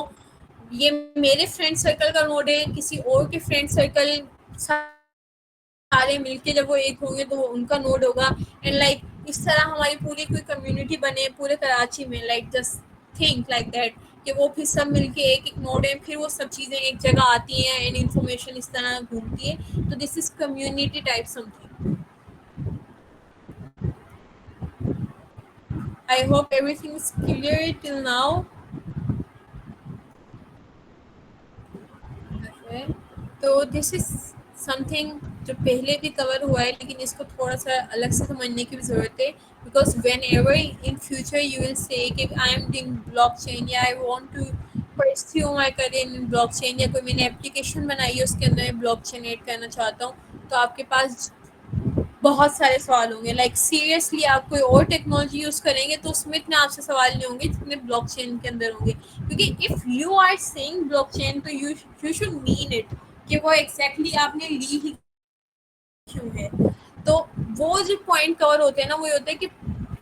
[SPEAKER 2] یہ میرے فرینڈ سرکل کا نوڈ ہے, کسی اور کے فرینڈ سرکل سارے مل کے جب وہ ایک ہوں گے تو وہ ان کا نوڈ ہوگا. اینڈ لائک اس طرح ہماری پوری کوئی کمیونٹی بنے پورے کراچی میں, like just think like that کہ وہ پھر سب مل کے ایک ایک نوڈ ہے, پھر وہ سب چیزیں ایک جگہ آتی ہیں اینڈ انفارمیشن اس طرح گھومتی ہے. تو this is community type something. I hope everything is clear till now. Okay. تو دس از سم تھنگ جو پہلے بھی کور ہوا ہے لیکن اس کو تھوڑا سا الگ سے سمجھنے کی بھی ضرورت ہے, because whenever in future you will say کہ I am doing blockchain یا I want to pursue my career in blockchain, یا کوئی میں نے اپلیکیشن بنائی ہے اس کے اندر میں بلاک چین ایڈ کرنا چاہتا ہوں, تو آپ کے پاس بہت سارے سوال ہوں گے. لائک سیریسلی آپ کوئی اور ٹیکنالوجی یوز کریں گے تو اس میں اتنے آپ سے سوال نہیں ہوں گے جتنے بلاک چین کے اندر ہوں گے, کیونکہ if you are seeing blockchain تو یو شوڈ مین اٹ کہ وہ ایگزیکٹلی آپ نے لی ہی کیوں ہے. تو وہ جو پوائنٹ کور ہوتے ہیں نا وہ یہ ہوتا ہے کہ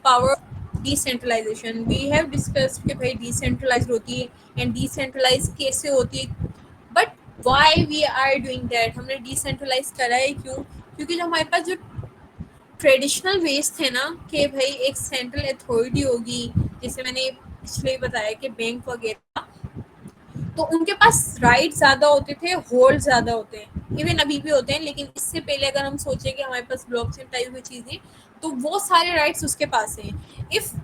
[SPEAKER 2] power decentralisation we have discussed کہ بھائی ڈی سینٹرلائز ہوتی ہے اینڈ ڈی سینٹرلائز کیسے ہوتی ہے, but why we are doing that, ہم نے ڈی سینٹرلائز کرا ہے کیوں, کیونکہ جو ہمارے پاس جو ٹریڈیشنل ویز تھے نا کہ بھائی ایک سینٹرل اتھارٹی ہوگی, جیسے میں نے پچھلے بتایا کہ بینک وغیرہ, تو ان کے پاس رائٹ زیادہ ہوتے تھے, ہولڈ زیادہ ہوتے ہیں, ایون ابھی بھی ہوتے ہیں, لیکن اس سے پہلے اگر ہم سوچیں کہ ہمارے پاس بلاک چین ٹائپ کی چیزیں تو وہ سارے رائٹس اس کے پاس ہیں. اف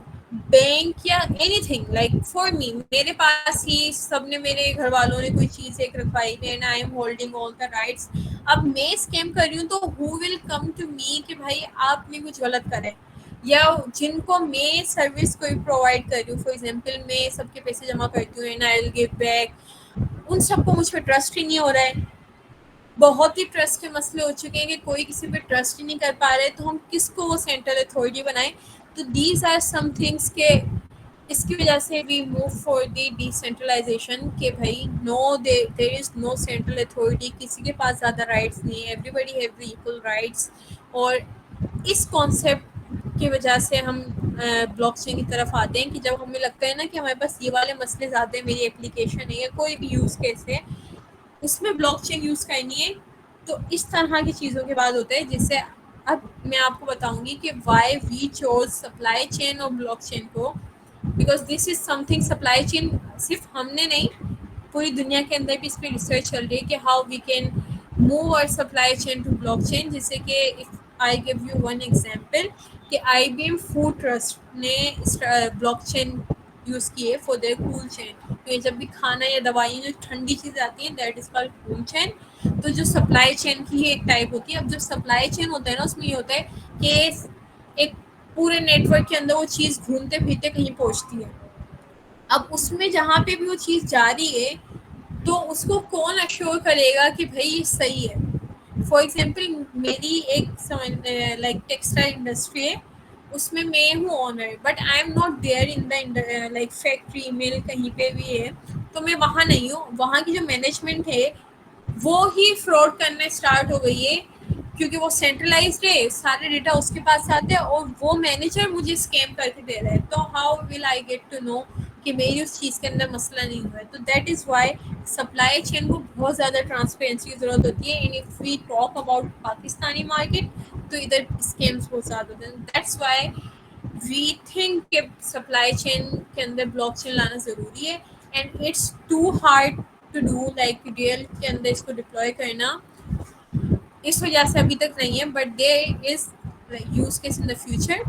[SPEAKER 2] بینک یا any thing like for me, میرے پاس ہی سب نے میرے گھر والوں نے کوئی چیز ایک رکھوائی and I am holding all the rights. اب میں اسکیم کر رہی ہوں تو ہو ول کم ٹو می کہ بھائی آپ نے کچھ غلط کرے, یا جن کو میں سروس کوئی پرووائڈ کر رہی ہوں, فار ایگزامپل میں سب کے پیسے جمع کرتی ہوں and I will give back, ان سب کو مجھ پہ ٹرسٹ ہی نہیں ہو رہا ہے. بہت ہی ٹرسٹ کے مسئلے ہو چکے ہیں کہ کوئی کسی پہ ٹرسٹ ہی نہیں کر پا رہے, تو ہم کس کو وہ سینٹرل اتھارٹی بنائیں. تو دیز آر سم تھنگس کہ اس کی وجہ سے we move for the decentralisation کہ بھائی نو دیر از نو سینٹرل اتھارٹی, کسی کے پاس زیادہ رائٹس نہیں, everybody have the equal rights. اور اس کانسیپٹ کی وجہ سے ہم بلاک چین کی طرف آتے ہیں کہ جب ہمیں لگتا ہے نا کہ ہمارے پاس یہ والے مسئلے زیادہ ہیں, میری اپلیکیشن ہے یا کوئی بھی یوز کیس ہے, اس میں بلاک چین یوز کرنی ہے. تو اس طرح کی چیزوں کے بعد ہوتا ہے جس سے اب میں آپ کو بتاؤں گی کہ why we choose supply chain اور بلاک چین کو, because this is something. Supply chain صرف ہم نے نہیں, پوری دنیا کے اندر بھی اس پہ ریسرچ چل رہی ہے کہ how we can move our supply chain to blockchain. جیسے کہ I give you one example کہ آئی بی ایم فوڈ ٹرسٹ نے بلاک چین یوز کی ہے فور دیئر کول چین. تو جب بھی کھانا یا دوائیں جو ٹھنڈی چیزیں آتی ہیں دیٹ از کالڈ کول چین. تو جو سپلائی چین کی ایک ٹائپ ہوتی ہے. اب جو سپلائی چین ہوتا ہے نا اس میں یہ ہوتا ہے کہ ایک پورے نیٹ ورک کے اندر وہ چیز گھومتے پھرتے کہیں پہنچتی ہے. اب اس میں جہاں پہ بھی وہ چیز جا رہی ہے تو اس کو کون ایشور کرے گا کہ بھائی یہ صحیح ہے. فار ایگزامپل میری ایک لائک ٹیکسٹائل انڈسٹری ہے, اس میں ہوں owner, but I am not there in the like factory مل کہیں پہ بھی ہے تو میں وہاں نہیں ہوں. وہاں کی جو مینجمنٹ ہے وہ ہی فراڈ کرنا اسٹارٹ ہو گئی ہے, کیونکہ وہ سینٹرلائزڈ ہے, سارے ڈیٹا اس کے پاس آتے ہیں اور وہ مینیجر مجھے اسکیم کر کے دے رہا ہے. تو how will I get to know کہ میری اس چیز کے اندر مسئلہ نہیں ہوا ہے. تو that is why supply chain کو بہت زیادہ ٹرانسپیرنسی کی ضرورت ہوتی ہے. And if we talk about Pakistani market تو ادھر اسکیمس بہت زیادہ ہوتے ہیں. دیٹس وائی وی تھنک کہ سپلائی چین کے اندر بلاک چین لانا ضروری ہے. And it's too hard to do like real کے اندر اس کو ڈپلوائے کرنا اس وجہ سے ابھی تک نہیں ہے, but there is use case in the future.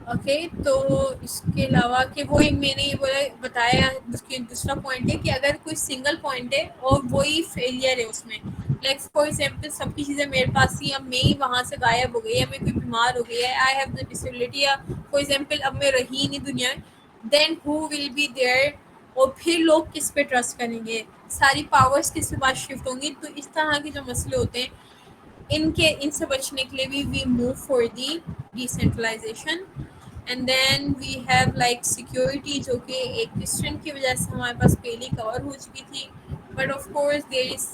[SPEAKER 2] Okay, تو اس کے علاوہ کہ وہ میں نے یہ بتایا دوسرا پوائنٹ ہے کہ اگر کوئی سنگل پوائنٹ ہے اور وہی فیلئر ہے اس میں, لائک فار ایگزامپل سب کی چیزیں میرے پاس تھی, اب میں ہی وہاں سے غائب ہو گئی ہے, میں کوئی بیمار ہو گئی ہے, آئی ہیو دا ڈسیبلٹی, یا فار ایگزامپل اب میں رہی نہیں دنیا میں, دین ہو ول بی دیئر, اور پھر لوگ کس پہ ٹرسٹ کریں گے, ساری پاورس کس کے پاس شفٹ ہوں گی. تو اس طرح کے جو مسئلے ہوتے ہیں ان سے بچنے کے لیے بھی we move for the decentralisation. And then we have like security, جو کہ ایک ڈسٹنٹ کی وجہ سے ہمارے پاس پہلے کور ہو چکی تھی, but of course there is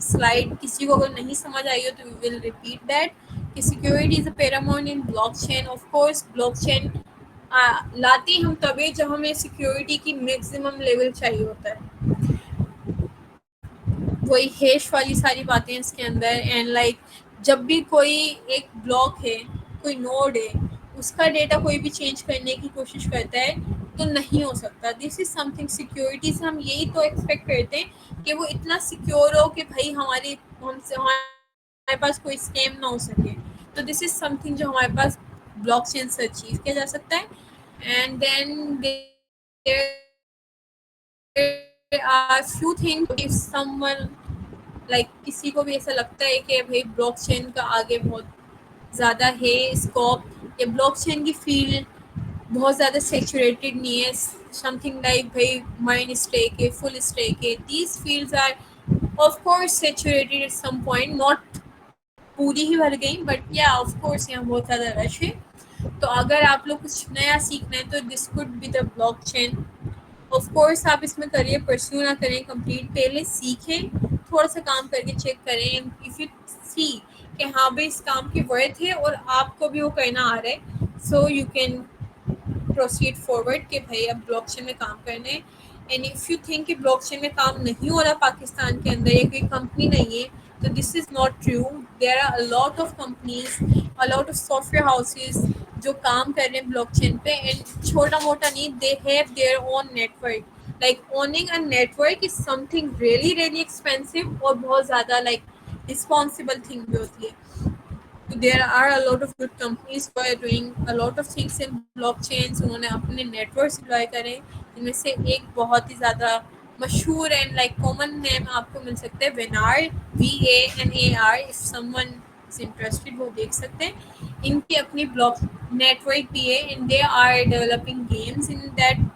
[SPEAKER 2] slide. کسی کو اگر نہیں سمجھ آئی ہو تو وی ول ریپیٹ دیٹ کہ security is a paramount in blockchain. Of course blockchain لاتے ہم تبھی جب ہمیں سیکورٹی کی میکسیمم لیول چاہیے ہوتا ہے. وہی ہیش والی ساری باتیں اس کے اندر. اینڈ لائک جب بھی کوئی ایک بلاک ہے, کوئی نوڈ ہے, اس کا ڈیٹا کوئی بھی چینج کرنے کی کوشش کرتا ہے تو نہیں ہو سکتا. دس از سم تھنگ سیکورٹی سے ہم یہی تو ایکسپیکٹ کرتے ہیں کہ وہ اتنا سیکیور ہو کہ بھائی ہمارے پاس کوئی اسکیم نہ ہو سکے. تو دس از سم تھنگ جو ہمارے پاس بلاک چین سے اچیو کیا جا سکتا ہے. And then are few thing someone like کسی کو بھی ایسا لگتا ہے کہ بھائی بلاک چین کا آگے بہت زیادہ ہے اسکوپ, یا بلاک چین کی فیلڈ بہت زیادہ سیچوریٹڈ نہیں ہے, سم تھنگ لائک بھائی مائن اسٹیک ہے, فل اسٹیک ہے, these fields are of course saturated at some point, not پوری ہی بھر گئی, بٹ یا آف کورس یہاں بہت زیادہ رش ہے. تو اگر آپ لوگ کچھ نیا سیکھنا ہے تو this could be the blockchain. Of course آپ اس میں کریے پرسیو نہ کریں کمپلیٹ, پہلے سیکھیں, تھوڑا سا کام کر کے چیک کریں. اف یو سی کہ ہاں بھائی اس کام کی ورتھ ہے اور آپ کو بھی وہ کرنا آ رہا ہے, so you can proceed forward کہ بھائی اب بلاک چین میں کام کرنے. اینڈ اف یو تھنک کہ بلاک چین میں کام نہیں ہو رہا پاکستان کے اندر, یا کوئی کمپنی نہیں ہے, تو this is not true. There are a lot of companies, a lot of software houses جو کام کر رہے ہیں بلاک چین پہ. اینڈ چھوٹا موٹا نہیں, they have their own network. Like owning a network is something really really expensive اور بہت زیادہ like responsible thing بھی ہوتی ہے. So there are a lot of good companies who are doing a lot of things in blockchains. انہوں نے اپنے networks deploy کرے, جن میں سے ایک بہت ہی زیادہ مشہور اینڈ لائک کامن نیم آپ کو مل سکتا ہے وینار, VANAR. if someone is interested وہ دیکھ سکتے ہیں. ان کی اپنی بلاک نیٹورک بھی ہے, and they are developing games in that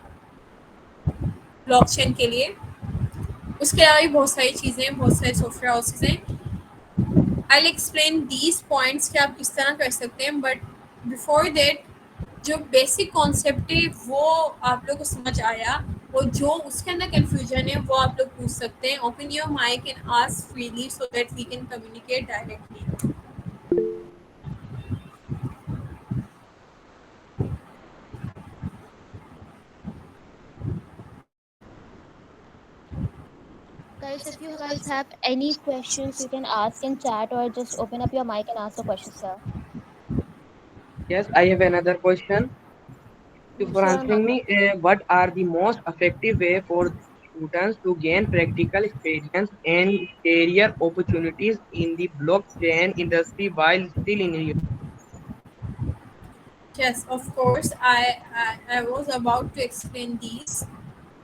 [SPEAKER 2] blockchain کے لیے. اس کے علاوہ بھی بہت ساری چیزیں, بہت سارے سافٹ ویئر ہاؤسز ہیں. I'll explain these points کہ آپ کس طرح کر سکتے ہیں, بٹ بفور دیٹ جو بیسک کانسیپٹ ہے وہ آپ لوگ کو سمجھ آیا, اور جو اس کے اندر کنفیوژن ہے وہ آپ لوگ پوچھ سکتے ہیں. Open your mic and ask freely so that we can communicate directly.
[SPEAKER 1] Guys, if you guys have any questions, you can ask in chat or just open up your mic and ask the questions here.
[SPEAKER 3] Yes, I have another question. Thank you for
[SPEAKER 1] Sure,
[SPEAKER 3] answering
[SPEAKER 1] Maka.
[SPEAKER 3] me. What are the most effective way for students to gain practical experience and career opportunities in the blockchain industry while still in
[SPEAKER 2] Yes, of course. I was about to explain these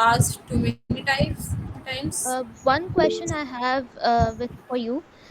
[SPEAKER 2] asked too many times.
[SPEAKER 1] One question I have with for you,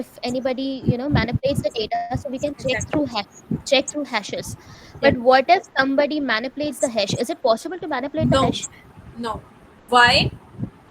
[SPEAKER 1] if anybody manipulates the data, so we can
[SPEAKER 2] exactly.
[SPEAKER 1] check through hashes.
[SPEAKER 2] Yeah.
[SPEAKER 1] But what if somebody manipulates the hash? Is it possible to manipulate the
[SPEAKER 2] No,
[SPEAKER 1] hash?
[SPEAKER 2] no. Why?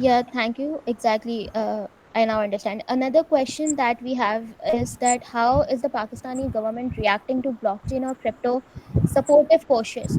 [SPEAKER 1] Yeah, thank you. Exactly. I now understand. Another question that we have is that how is the Pakistani government reacting to blockchain or crypto supportive pushes?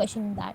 [SPEAKER 1] question in that.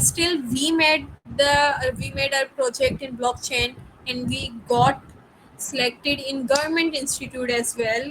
[SPEAKER 2] Still we made our project in blockchain and we got selected in government institute as well.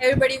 [SPEAKER 2] everybody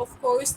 [SPEAKER 2] of course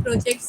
[SPEAKER 2] projects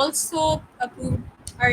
[SPEAKER 2] also approved our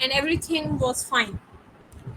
[SPEAKER 2] and everything was fine.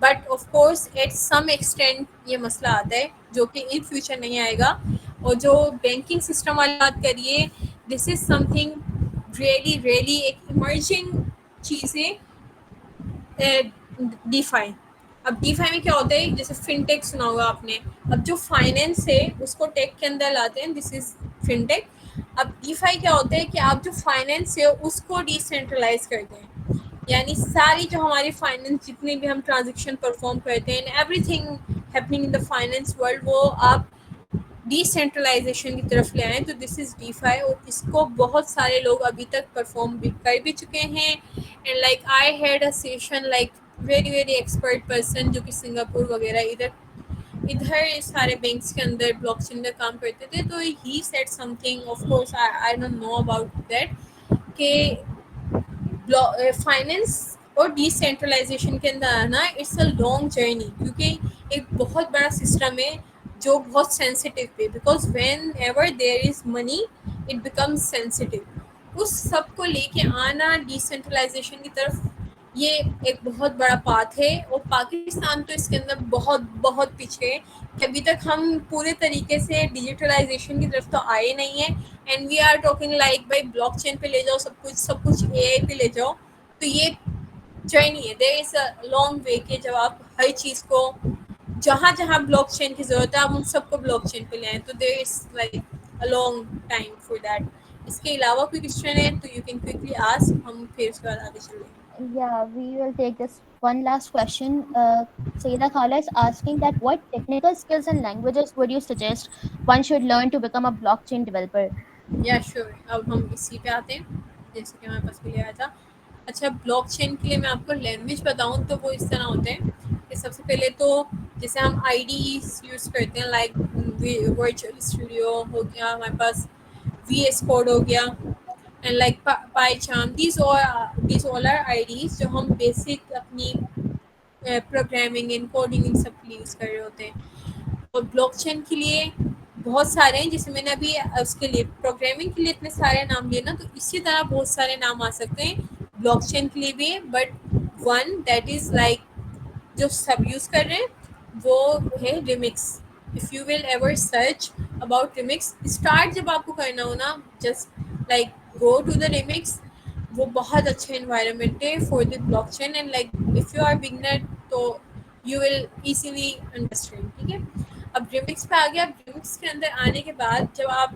[SPEAKER 2] But of course at some extent یہ مسئلہ آتا ہے جو کہ in future نہیں آئے گا. اور جو بینکنگ سسٹم والی بات کریے, دس is something really really ایک ایمرجنگ چیز ہے, ڈی فائی. اب ڈی فائی میں کیا ہوتا ہے, جیسے فن ٹیک سنا ہوگا آپ نے. اب جو فائنینس ہے اس کو ٹیک کے اندر لاتے ہیں, دس از فن ٹیک. اب ڈی فائی کیا ہوتا ہے کہ آپ جو فائنینس ہے اس کو ڈی سینٹرلائز کرتے ہیں, یعنی ساری جو ہماری فائنینس جتنے بھی ہم ٹرانزیکشن پرفارم کرتے ہیں, every thing happening in the finance world, وہ آپ ڈی سینٹرلائزیشن کی طرف لے آئیں. تو دس از ڈی فائی, اور اس کو بہت سارے لوگ ابھی تک پرفارم بھی کر بھی چکے ہیں. And like I had a session like very very expert person جو کہ سنگاپور وغیرہ ادھر سارے بینکس کے اندر بلاک چین کا کام کرتے تھے. تو he said something, of course I don't know about that, کہ فائنینس اور ڈی سینٹرلائزیشن کے اندر آنا اٹس اے لانگ جرنی, کیونکہ ایک بہت بڑا سسٹم ہے جو بہت سینسٹیو ہے, because whenever there is money it becomes sensitive. اس سب کو لے کے آنا ڈی سینٹرلائزیشن کی طرف, یہ ایک بہت بڑا پاتھ ہے. اور پاکستان تو اس کے اندر بہت بہت پیچھے ہے, کہ ابھی تک ہم پورے طریقے سے ڈیجیٹلائزیشن کی طرف تو آئے نہیں ہیں. And we are talking like by blockchain پہ لے جاؤ سب کچھ اے آئی پہ لے جاؤ. تو یہ جرنی ہے, دیر از اے لانگ وے, کہ جب آپ ہر چیز کو جہاں جہاں بلاک چین کی ضرورت ہے آپ ان سب کو بلاک چین پہ لے آئیں. تو there is like a long time for that. اس کے علاوہ کوئی کوشچن ہے تو یو کین کوئکلی آسک, ہم پھر اس کے بعد آگے چلیں گے.
[SPEAKER 1] Yeah, we will take this one last question. Sayyida Khala is asking that what technical skills and languages would you suggest one should learn to become a blockchain developer?
[SPEAKER 2] یا sure, اب ہم اسی پہ آتے ہیں جیسے کہ ہمارے پاس بھی آیا تھا. اچھا, بلاک چین کے لیے میں آپ کو لینگویج بتاؤں تو وہ اس طرح ہوتے ہیں کہ سب سے پہلے تو جیسے ہم آئی ڈیز یوز کرتے ہیں, لائک ورچوئل اسٹوڈیو ہو گیا, ہمارے پاس وی ایس کوڈ ہو گیا, and like PyCharm, these all are IDEs جو ہم بیسک اپنی پروگرامنگ اینڈ کوڈنگ ان سب کے لیے یوز کر رہے ہوتے ہیں. اور بلاک چین کے لیے بہت سارے ہیں, جیسے میں نے ابھی اس کے لیے پروگرامنگ کے لیے اتنے سارے نام لیے نا, تو اسی طرح بہت سارے نام آ سکتے ہیں بلاک چین کے لیے بھی. But one that is like جو سب یوز کر رہے ہیں وہ ہے Remix. If you will ever search about Remix, start جب آپ کو کرنا ہو نا, just like go to the Remix. وہ بہت اچھا انوائرمنٹ ہے for the blockchain, and like if you are beginner تو یو ول ایزیلی انڈرسٹینڈ. ٹھیک ہے, اب ریمکس پہ آ گیا. اب ریمکس کے اندر آنے کے بعد جب آپ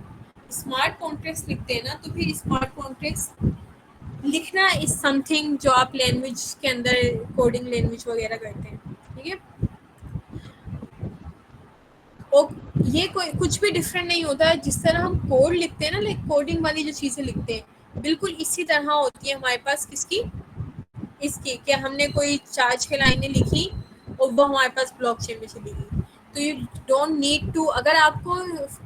[SPEAKER 2] اسمارٹ کانٹریکٹس لکھتے ہیں نا, تو پھر اسمارٹ کانٹریکٹس لکھنا از سم تھنگ جو آپ لینگویج کے اندر کوڈنگ لینگویج وغیرہ کرتے ہیں. ٹھیک ہے, اور یہ کوئی کچھ بھی ڈفرینٹ نہیں ہوتا ہے. جس طرح ہم کوڈ لکھتے ہیں نا, لائک کوڈنگ والی جو چیزیں لکھتے ہیں, بالکل اسی طرح ہوتی ہے ہمارے پاس کس کی, اس کی, کہ ہم نے کوئی چارج کی لائنیں لکھی اور وہ ہمارے پاس بلاک چین میں چلی گئی. تو یو ڈونٹ نیڈ ٹو, اگر آپ کو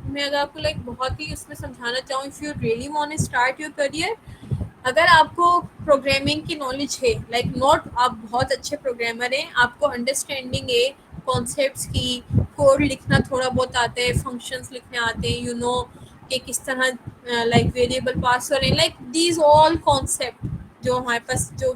[SPEAKER 2] میں اگر آپ کو لائک بہت ہی اس میں سمجھانا چاہوں, if you really want to start your career, اگر آپ کو پروگرامنگ کی نالج ہے, لائک ناٹ آپ بہت اچھے پروگرامر ہیں, آپ کو انڈرسٹینڈنگ ہے کانسیپٹس کی, کوڈ لکھنا تھوڑا بہت آتا ہے, فنکشنس لکھنے آتے ہیں, یو نو کہ کس طرح لائک ویریبل پاس ہو رہے ہیں, لائک دیز آل کانسیپٹ جو ہمارے پاس جو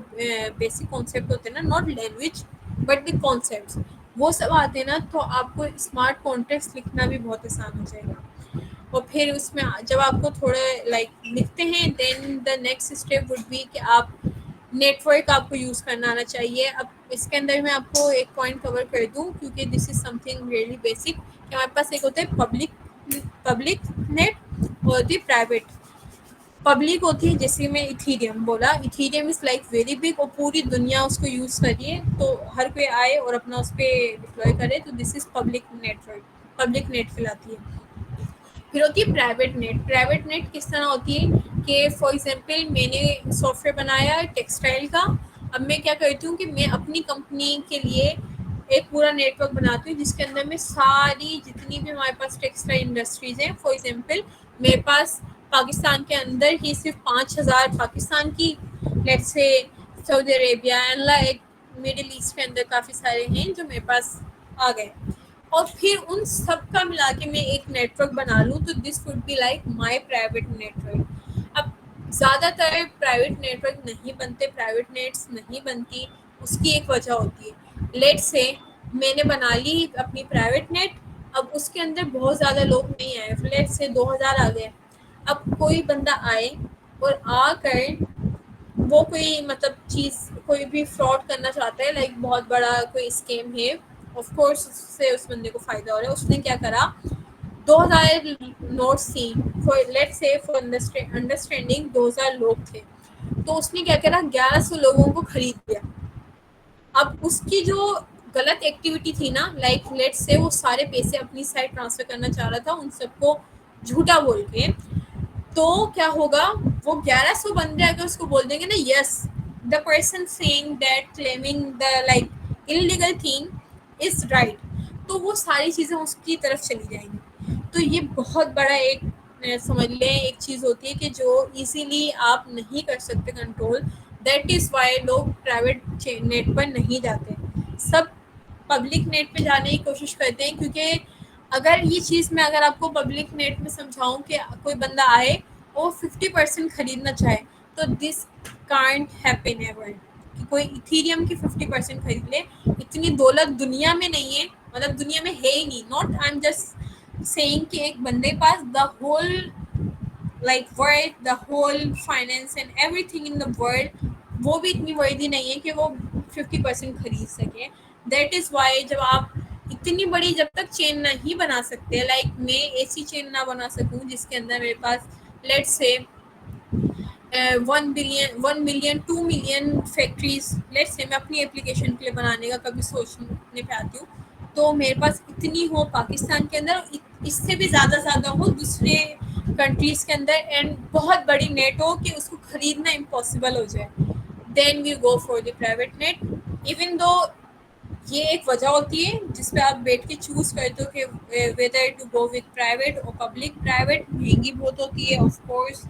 [SPEAKER 2] بیسک کانسیپٹ ہوتے ہیں نا, not language but the concepts, وہ سب آتے ہیں نا, تو آپ کو اسمارٹ کانٹیکٹس لکھنا بھی بہت آسان ہو جائے گا. اور پھر اس میں جب آپ کو تھوڑے لائک لکھتے ہیں, then the next step would be کہ آپ نیٹ ورک آپ کو یوز کرنا آنا چاہیے. اب اس کے اندر میں آپ کو ایک پوائنٹ کور کر دوں, کیونکہ دس is something really basic, کہ ہمارے پاس ایک ہوتا ہے پبلک نیٹ اور دی پرائیویٹ. پبلک ہوتی ہے, جیسے میں ایتھیریم بولا, Ethereum is like very big, اور پوری دنیا اس کو یوز کریے, تو ہر کوئی آئے اور اپنا اس پہ ڈپلوائے کرے, تو this is public network, public net کہلاتی ہے. پھر ہوتی ہے پرائیویٹ نیٹ. پرائیویٹ نیٹ کس طرح ہوتی ہے کہ فار ایگزامپل میں نے سافٹ ویئر بنایا ٹیکسٹائل کا, اب میں کیا کرتی ہوں کہ میں اپنی کمپنی کے لیے ایک پورا نیٹ ورک بناتی ہوں, جس کے اندر میں ساری جتنی بھی ہمارے پاس ٹیکسٹائل انڈسٹریز ہیں, فار ایگزامپل میرے پاس پاکستان کے اندر ہی صرف 5,000 پاکستان کی, let say Saudi Arabia and like middle east کے اندر کافی سارے ہیں جو میرے پاس آ گئے, اور پھر ان سب کا ملا کے میں ایک نیٹ ورک بنا لوں, تو this would be like my private network. اب زیادہ تر پرائیویٹ نیٹ ورک نہیں بنتے, پرائیویٹ نیٹس نہیں بنتی, اس کی ایک وجہ ہوتی ہے, لیٹ سے میں نے بنا لی اپنی پرائیویٹ نیٹ, اب اس کے اندر بہت زیادہ لوگ نہیں آئے, لیٹ سے 2000 آ گئے. اب کوئی بندہ آئے اور آ کر وہ کوئی مطلب چیز کوئی بھی فراڈ کرنا چاہتا ہے, لائک بہت بڑا کوئی اسکیم ہے, آف کورس اس سے اس بندے کو فائدہ ہو رہا ہے. اس نے کیا کرا, 2000 نوٹس تھیں, فار لیٹ سے فار انڈرسٹینڈنگ 2000 لوگ تھے, تو اس نے کیا کرا 1100 لوگوں کو خرید لیا. اب اس کی جو غلط ایکٹیویٹی تھی نا, لائک لیٹ سے وہ سارے پیسے اپنی سائڈ ٹرانسفر کرنا چاہ رہا تھا ان سب کو جھوٹا بول کے, تو کیا ہوگا, وہ 1100 بندے اگر اس کو بول دیں گے نا yes the person saying that claiming the like illegal thing is right, تو وہ ساری چیزیں اس کی طرف چلی جائیں گی. تو یہ بہت بڑا ایک سمجھ لیں ایک چیز ہوتی ہے کہ جو ایزیلی آپ نہیں کر سکتے کنٹرول. دیٹ از وائی لوگ پرائیویٹ نیٹ پر نہیں جاتے, سب پبلک نیٹ پہ جانے کی کوشش کرتے ہیں. کیونکہ اگر یہ چیز میں اگر آپ کو پبلک نیٹ میں سمجھاؤں کہ کوئی بندہ آئے اور 50% خریدنا چاہے, تو دس کانٹ ہیپن ایور, کہ کوئی ایتھیریم کی 50% خرید لے. اتنی دولت دنیا میں نہیں ہے, مطلب دنیا میں ہے ہی نہیں. Not I am just saying کہ ایک بندے پاس the whole like world, the whole finance and everything in the world, وہ بھی اتنی ورتھی نہیں ہے کہ وہ 50% خرید سکے. دیٹ از وائی جب آپ اتنی بڑی جب تک چین نہیں بنا سکتے, لائک میں ایسی چین نہ بنا سکوں جس کے اندر میرے پاس لیٹ سے 1 ملین 2 ملین فیکٹریز لیٹ سے میں اپنی اپلیکیشن کے لیے بنانے کا کبھی سوچنے پہ آتی ہوں, تو میرے پاس اتنی ہو پاکستان کے اندر, اس سے بھی زیادہ ہو دوسرے کنٹریز کے اندر, اینڈ بہت بڑی نیٹ ہو کہ اس کو خریدنا امپاسبل ہو جائے, then we go for the private net. Even though یہ ایک وجہ ہوتی ہے جس پہ آپ بیٹھ کے چوز کرتے ہو کہ whether to go with private اور پبلک. پرائیویٹ مہنگی بہت ہوتی ہے, of course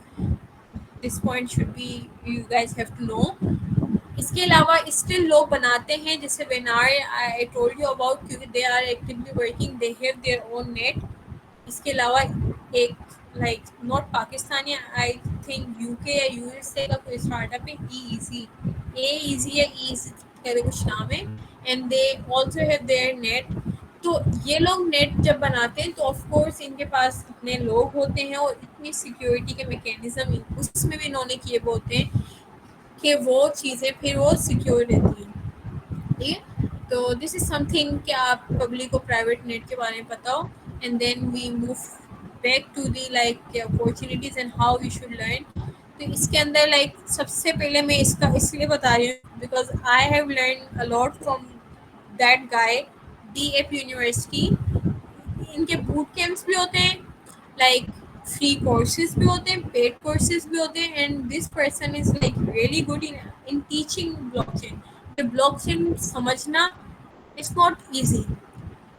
[SPEAKER 2] this point should be you guys have to know. اس کے علاوہ اسٹل لوگ بناتے ہیں جیسے وینار آئی ٹولڈ یو اباؤٹ, کیونکہ they are actually working, they have their own net. اس کے علاوہ ایک like not Pakistani, I think UK یا یو ایس اے کا کوئی اسٹارٹ اپ ہے, ای ایزی, اے ایزی یا ای ایزی کرے کچھ نام ہے, and they also have their net. تو یہ لوگ نیٹ جب بناتے ہیں تو آف کورس ان کے پاس اتنے لوگ ہوتے ہیں اور اتنی سیکیورٹی کے میکینزم اس میں بھی انہوں نے کیے ہوئے ہوتے ہیں کہ وہ چیزیں پھر وہ سیکیور رہتی ہیں. ٹھیک ہے, تو دس از سم تھنگ کہ آپ پبلک اور پرائیویٹ نیٹ کے بارے میں پتہ ہو, and then we move back to the like opportunities and how we should learn. تو اس کے اندر لائک سب سے پہلے میں اس کا اس لیے بتا رہی ہوں because I have learn a lot from that guy, ڈی ایپ یونیورسٹی. ان کے بوٹ کیمپس بھی ہوتے ہیں, لائک فری کورسز بھی ہوتے ہیں, پیڈ کورسز بھی ہوتے ہیں, and this person is like really good in teaching blockchain. Blockchain سمجھنا اٹس ناٹ ایزی,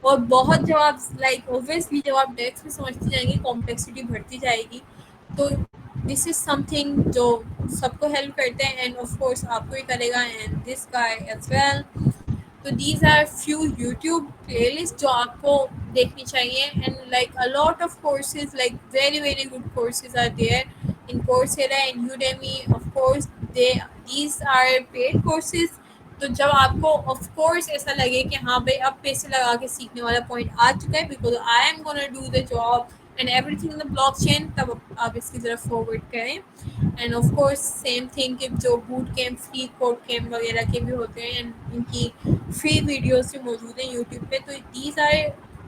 [SPEAKER 2] اور بہت جب آپ لائک اوبویسلی جب آپ ڈیسک میں سمجھتی جائیں گی کمپلیکسٹی بڑھتی جائے گی, تو دس از سم تھنگ جو سب کو ہیلپ کرتے ہیں, اینڈ آف کورس آپ کو ہی کرے گا, and this guy as well. تو these are few YouTube playlist جو آپ کو دیکھنی چاہیے, and like a lot of courses like very very good courses are there in Coursera and Udemy. Of course these are paid courses. تو جب آپ کو آف کورس ایسا لگے کہ ہاں بھائی اب پیسے لگا کے سیکھنے والا پوائنٹ آ چکا ہے because I am gonna do the job and everything in the blockchain, تب آپ اس کی طرف فارورڈ کریں. And of course same thing کہ جو boot camp free code camp وغیرہ کے بھی ہوتے ہیں, اینڈ ان کی فری ویڈیوز بھی موجود ہیں یوٹیوب پہ. تو دیز آر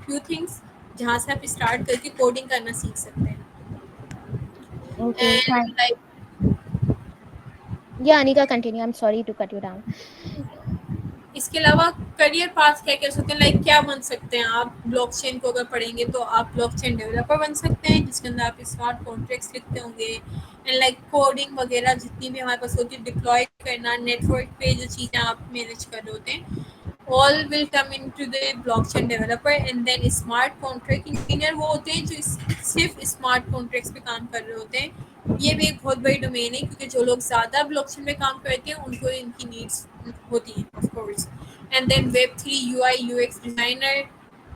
[SPEAKER 2] فیو تھنگس جہاں سے آپ اسٹارٹ کر کے کوڈنگ کرنا سیکھ سکتے ہیں.
[SPEAKER 1] Okay,
[SPEAKER 2] and
[SPEAKER 1] fine.
[SPEAKER 2] Like
[SPEAKER 1] Yeah, Anika, continue. I'm sorry to cut you down.
[SPEAKER 2] اس کے علاوہ کریئر پاس کیا کر سکتے ہیں, لائک کیا بن سکتے ہیں آپ بلاک چین کو اگر پڑھیں گے, تو آپ بلاک چین ڈیولپر بن سکتے ہیں جس کے اندر آپ اسمارٹ کانٹریکٹس لکھتے ہوں گے, اینڈ لائک کوڈنگ وغیرہ جتنی بھی ہمارے پاس ہوتی ہے, ڈپلوائے کرنا, نیٹ ورک پہ جو چیزیں آپ مینیج کر رہے ہوتے ہیں, all will come into the blockchain developer. And then smart contract engineer وہ ہوتے ہیں جو صرف اسمارٹ کانٹریکٹس پہ کام کر رہے ہوتے ہیں. یہ بھی ایک بہت بڑی ڈومین ہے کیونکہ جو لوگ زیادہ بلاک چین میں کام کرتے ہیں ان کو ان کی نیڈس ہوتی ہیں of course. And then Web3 UI UX designer,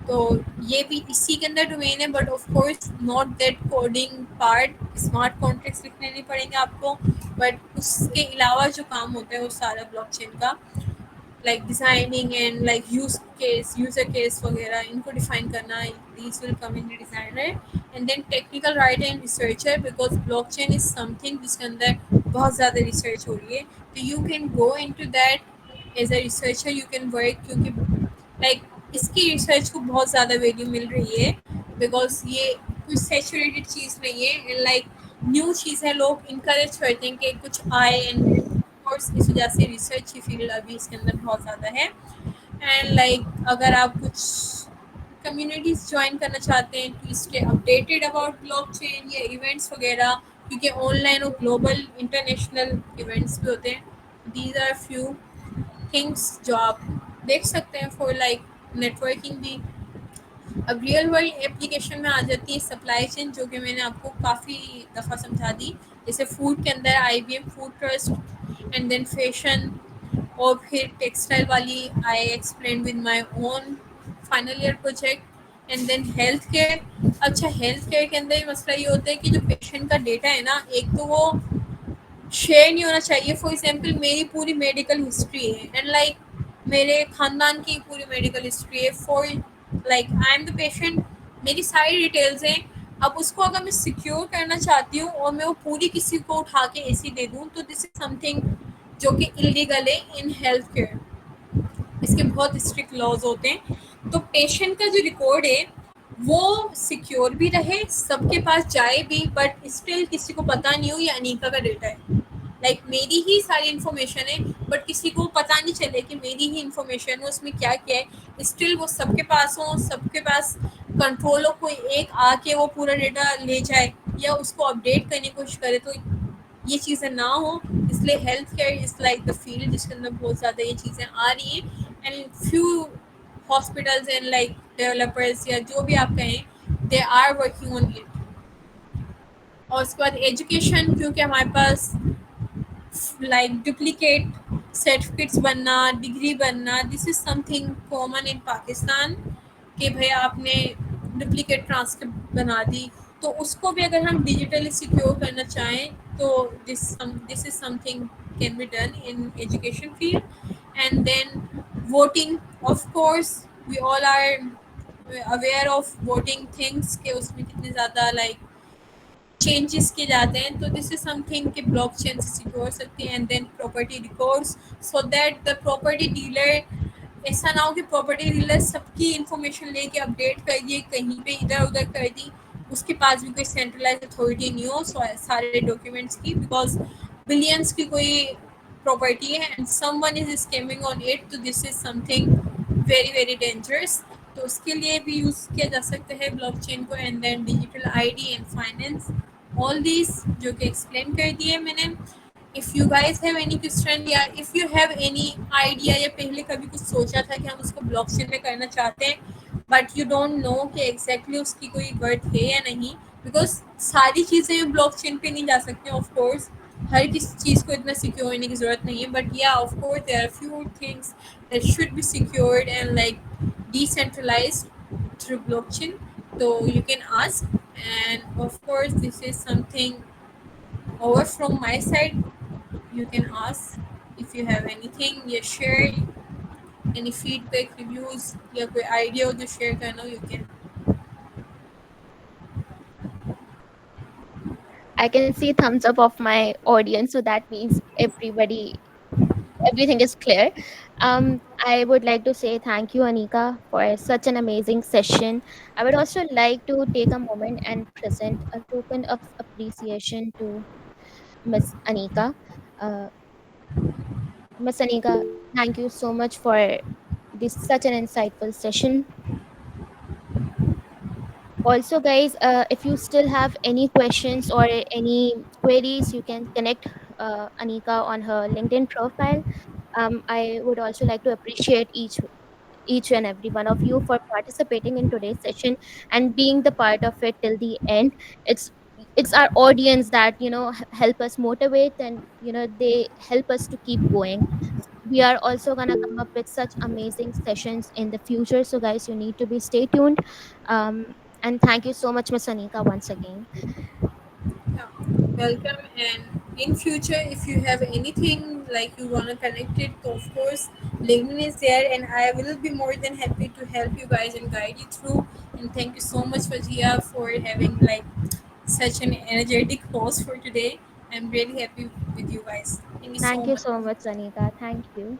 [SPEAKER 2] تو یہ بھی اسی کے اندر ڈومین ہے, but of course not that coding part. Smart contracts لکھنے نہیں پڑیں گے آپ کو, بٹ اس کے علاوہ جو کام ہوتا ہے وہ سارا بلاک چین کا like designing and like user case وغیرہ ان کو define کرنا, these will come in the designer. And then technical writer and researcher, because blockchain is something جس کے اندر بہت زیادہ ریسرچ ہو رہی ہے, تو you can go into that as a researcher, you can work, کیونکہ لائک اس کی ریسرچ کو بہت زیادہ ویلیو مل رہی ہے, بیکاز یہ کچھ سیچوریٹڈ چیز نہیں ہے, لائک نیو چیز ہے, لوگ انکریج کرتے ہیں کہ کچھ آئے, اینڈ کورس اس وجہ سے ریسرچ کی فیلڈ ابھی اس کے اندر بہت زیادہ ہے. اینڈ لائک اگر آپ کچھ کمیونٹیز جوائن کرنا چاہتے ہیں تو اس کے اپڈیٹڈ اباؤٹ بلاک چین یا ایونٹس وغیرہ, کیونکہ آن لائن اور گلوبل انٹرنیشنل ایونٹس بھی ہوتے ہیں, دیز آر فیو تھنگس جو آپ دیکھ سکتے ہیں فور لائک نیٹورکنگ بھی. اب ریئل ورلڈ اپلیکیشن میں آ جاتی ہے سپلائی چین, جو کہ میں نے آپ کو کافی دفعہ سمجھا دی, جیسے فوڈ کے اندر I B M food trust, and then fashion, اور پھر ٹیکسٹائل والی I explain with my own final year project. And then health care. اچھا ہیلتھ کیئر کے اندر یہ مسئلہ یہ ہوتا ہے کہ جو پیشنٹ کا ڈیٹا ہے نا, ایک تو وہ شیئر نہیں ہونا چاہیے. فار ایگزامپل میری پوری میڈیکل ہسٹری ہے, اینڈ لائک میرے خاندان کی پوری میڈیکل ہسٹری ہے, for like I am the patient, میری ساری ڈیٹیلز ہیں. اب اس کو اگر میں سیکیور کرنا چاہتی ہوں اور میں وہ پوری کسی کو اٹھا کے اے سی دے دوں, تو دس از سم تھنگ جو کہ انلیگل ہے ان ہیلتھ کیئر. اس کے بہت اسٹرکٹ لاز ہوتے ہیں. تو پیشنٹ کا جو ریکارڈ ہے وہ سیکیور بھی رہے, سب کے پاس جائے بھی, بٹ اسٹل کسی کو پتہ نہیں ہو یہ انیکا کا ڈیٹا ہے, لائک میری ہی ساری انفارمیشن ہے, بٹ کسی کو پتہ نہیں چلے کہ میری ہی انفارمیشن ہے, اس میں کیا کیا ہے. اسٹل وہ سب کے پاس ہوں, سب کے پاس کنٹرول ہو, کوئی ایک آ کے وہ پورا ڈیٹا لے جائے یا اس کو اپڈیٹ کرنے کی کوشش کرے, تو یہ چیزیں نہ ہوں. اس لیے health care is like the field جس کے اندر بہت زیادہ یہ چیزیں آ رہی ہیں. And few hospitals and like developers یا جو بھی آپ کہیں, they are working on it. اور اس کے بعد ایجوکیشن, کیونکہ ہمارے پاس لائک ڈپلیکیٹ سرٹیفکیٹس بننا, ڈگری بننا, this is something common in Pakistan, کہ بھائی آپ نے ڈپلیکیٹ ٹرانسکرپٹ بنا دی, تو اس کو بھی اگر ہم ڈیجیٹلی سیکیور کرنا چاہیں تو this is something can be done in education field. And then voting, of course we all are aware of voting things کہ اس میں کتنے زیادہ لائک چینجز کیے جاتے ہیں, تو دس از سم تھنگ کہ بلاک چین سے سیکور ہو سکتی ہے. And then property records, so that the property dealer, ایسا نہ ہو کہ پراپرٹی ڈیلر سب کی انفارمیشن لے کے اپڈیٹ کر دیے, کہیں پہ ادھر ادھر کر دی, اس کے پاس بھی کوئی سینٹرلائز اتھارٹی نہیں ہو سارے ڈاکیومنٹس کی, بیکاز بلینس کی کوئی پراپرٹی ہے and someone is scamming on it, تو this is something very very dangerous. تو اس کے لیے بھی یوز کیا جا سکتا ہے بلاک چین کو. And then digital I D and finance, all these جو کہ ایکسپلین کر دیے میں نے. If you guys have any question یا if you have any idea, یا پہلے کبھی کچھ سوچا تھا کہ ہم اس کو بلاک چین میں کرنا چاہتے ہیں بٹ یو ڈونٹ نو کہ ایگزیکٹلی اس کی کوئی ورتھ ہے یا نہیں, بیکاز ساری چیزیں بلاک چین پہ نہیں جا سکتی. آف کورس ہر کسی چیز کو اتنا سیکیور ہونے کی ضرورت نہیں ہے, بٹ یا of course there are few things that should be secured and like decentralized through blockchain. So you can ask, and of course this is something over from my side. You can ask if you have anything you share, any feedback, reviews, یا کوئی idea ہو جو share کرنا ہو, you can.
[SPEAKER 1] I can see thumbs up of my audience, so that means everything is clear. I would like to say thank you, Anika, for such an amazing session. I would also like to take a moment and present a token of appreciation to Miss Anika. Uh, Miss Anika, thank you so much for this such an insightful session. Also, guys, if you still have any questions or any queries, you can connect Anika on her LinkedIn profile. I would also like to appreciate each and every one of you for participating in today's session and being the part of it till the end. It's our audience that help us motivate, and they help us to keep going. We are also going to come up with such amazing sessions in the future, so guys, you need to be stay tuned. And thank you so much, Miss Anika, once again.
[SPEAKER 2] Yeah, welcome. And in future, if you have anything like you want to connect it, so of course LinkedIn is there, and I will be more than happy to help you guys and guide you through. And thank you so much, Fajia, for having like such an energetic host for today. I'm really happy with you guys. Thank you so
[SPEAKER 1] Thank you
[SPEAKER 2] much.
[SPEAKER 1] so much, Sanita. Thank you.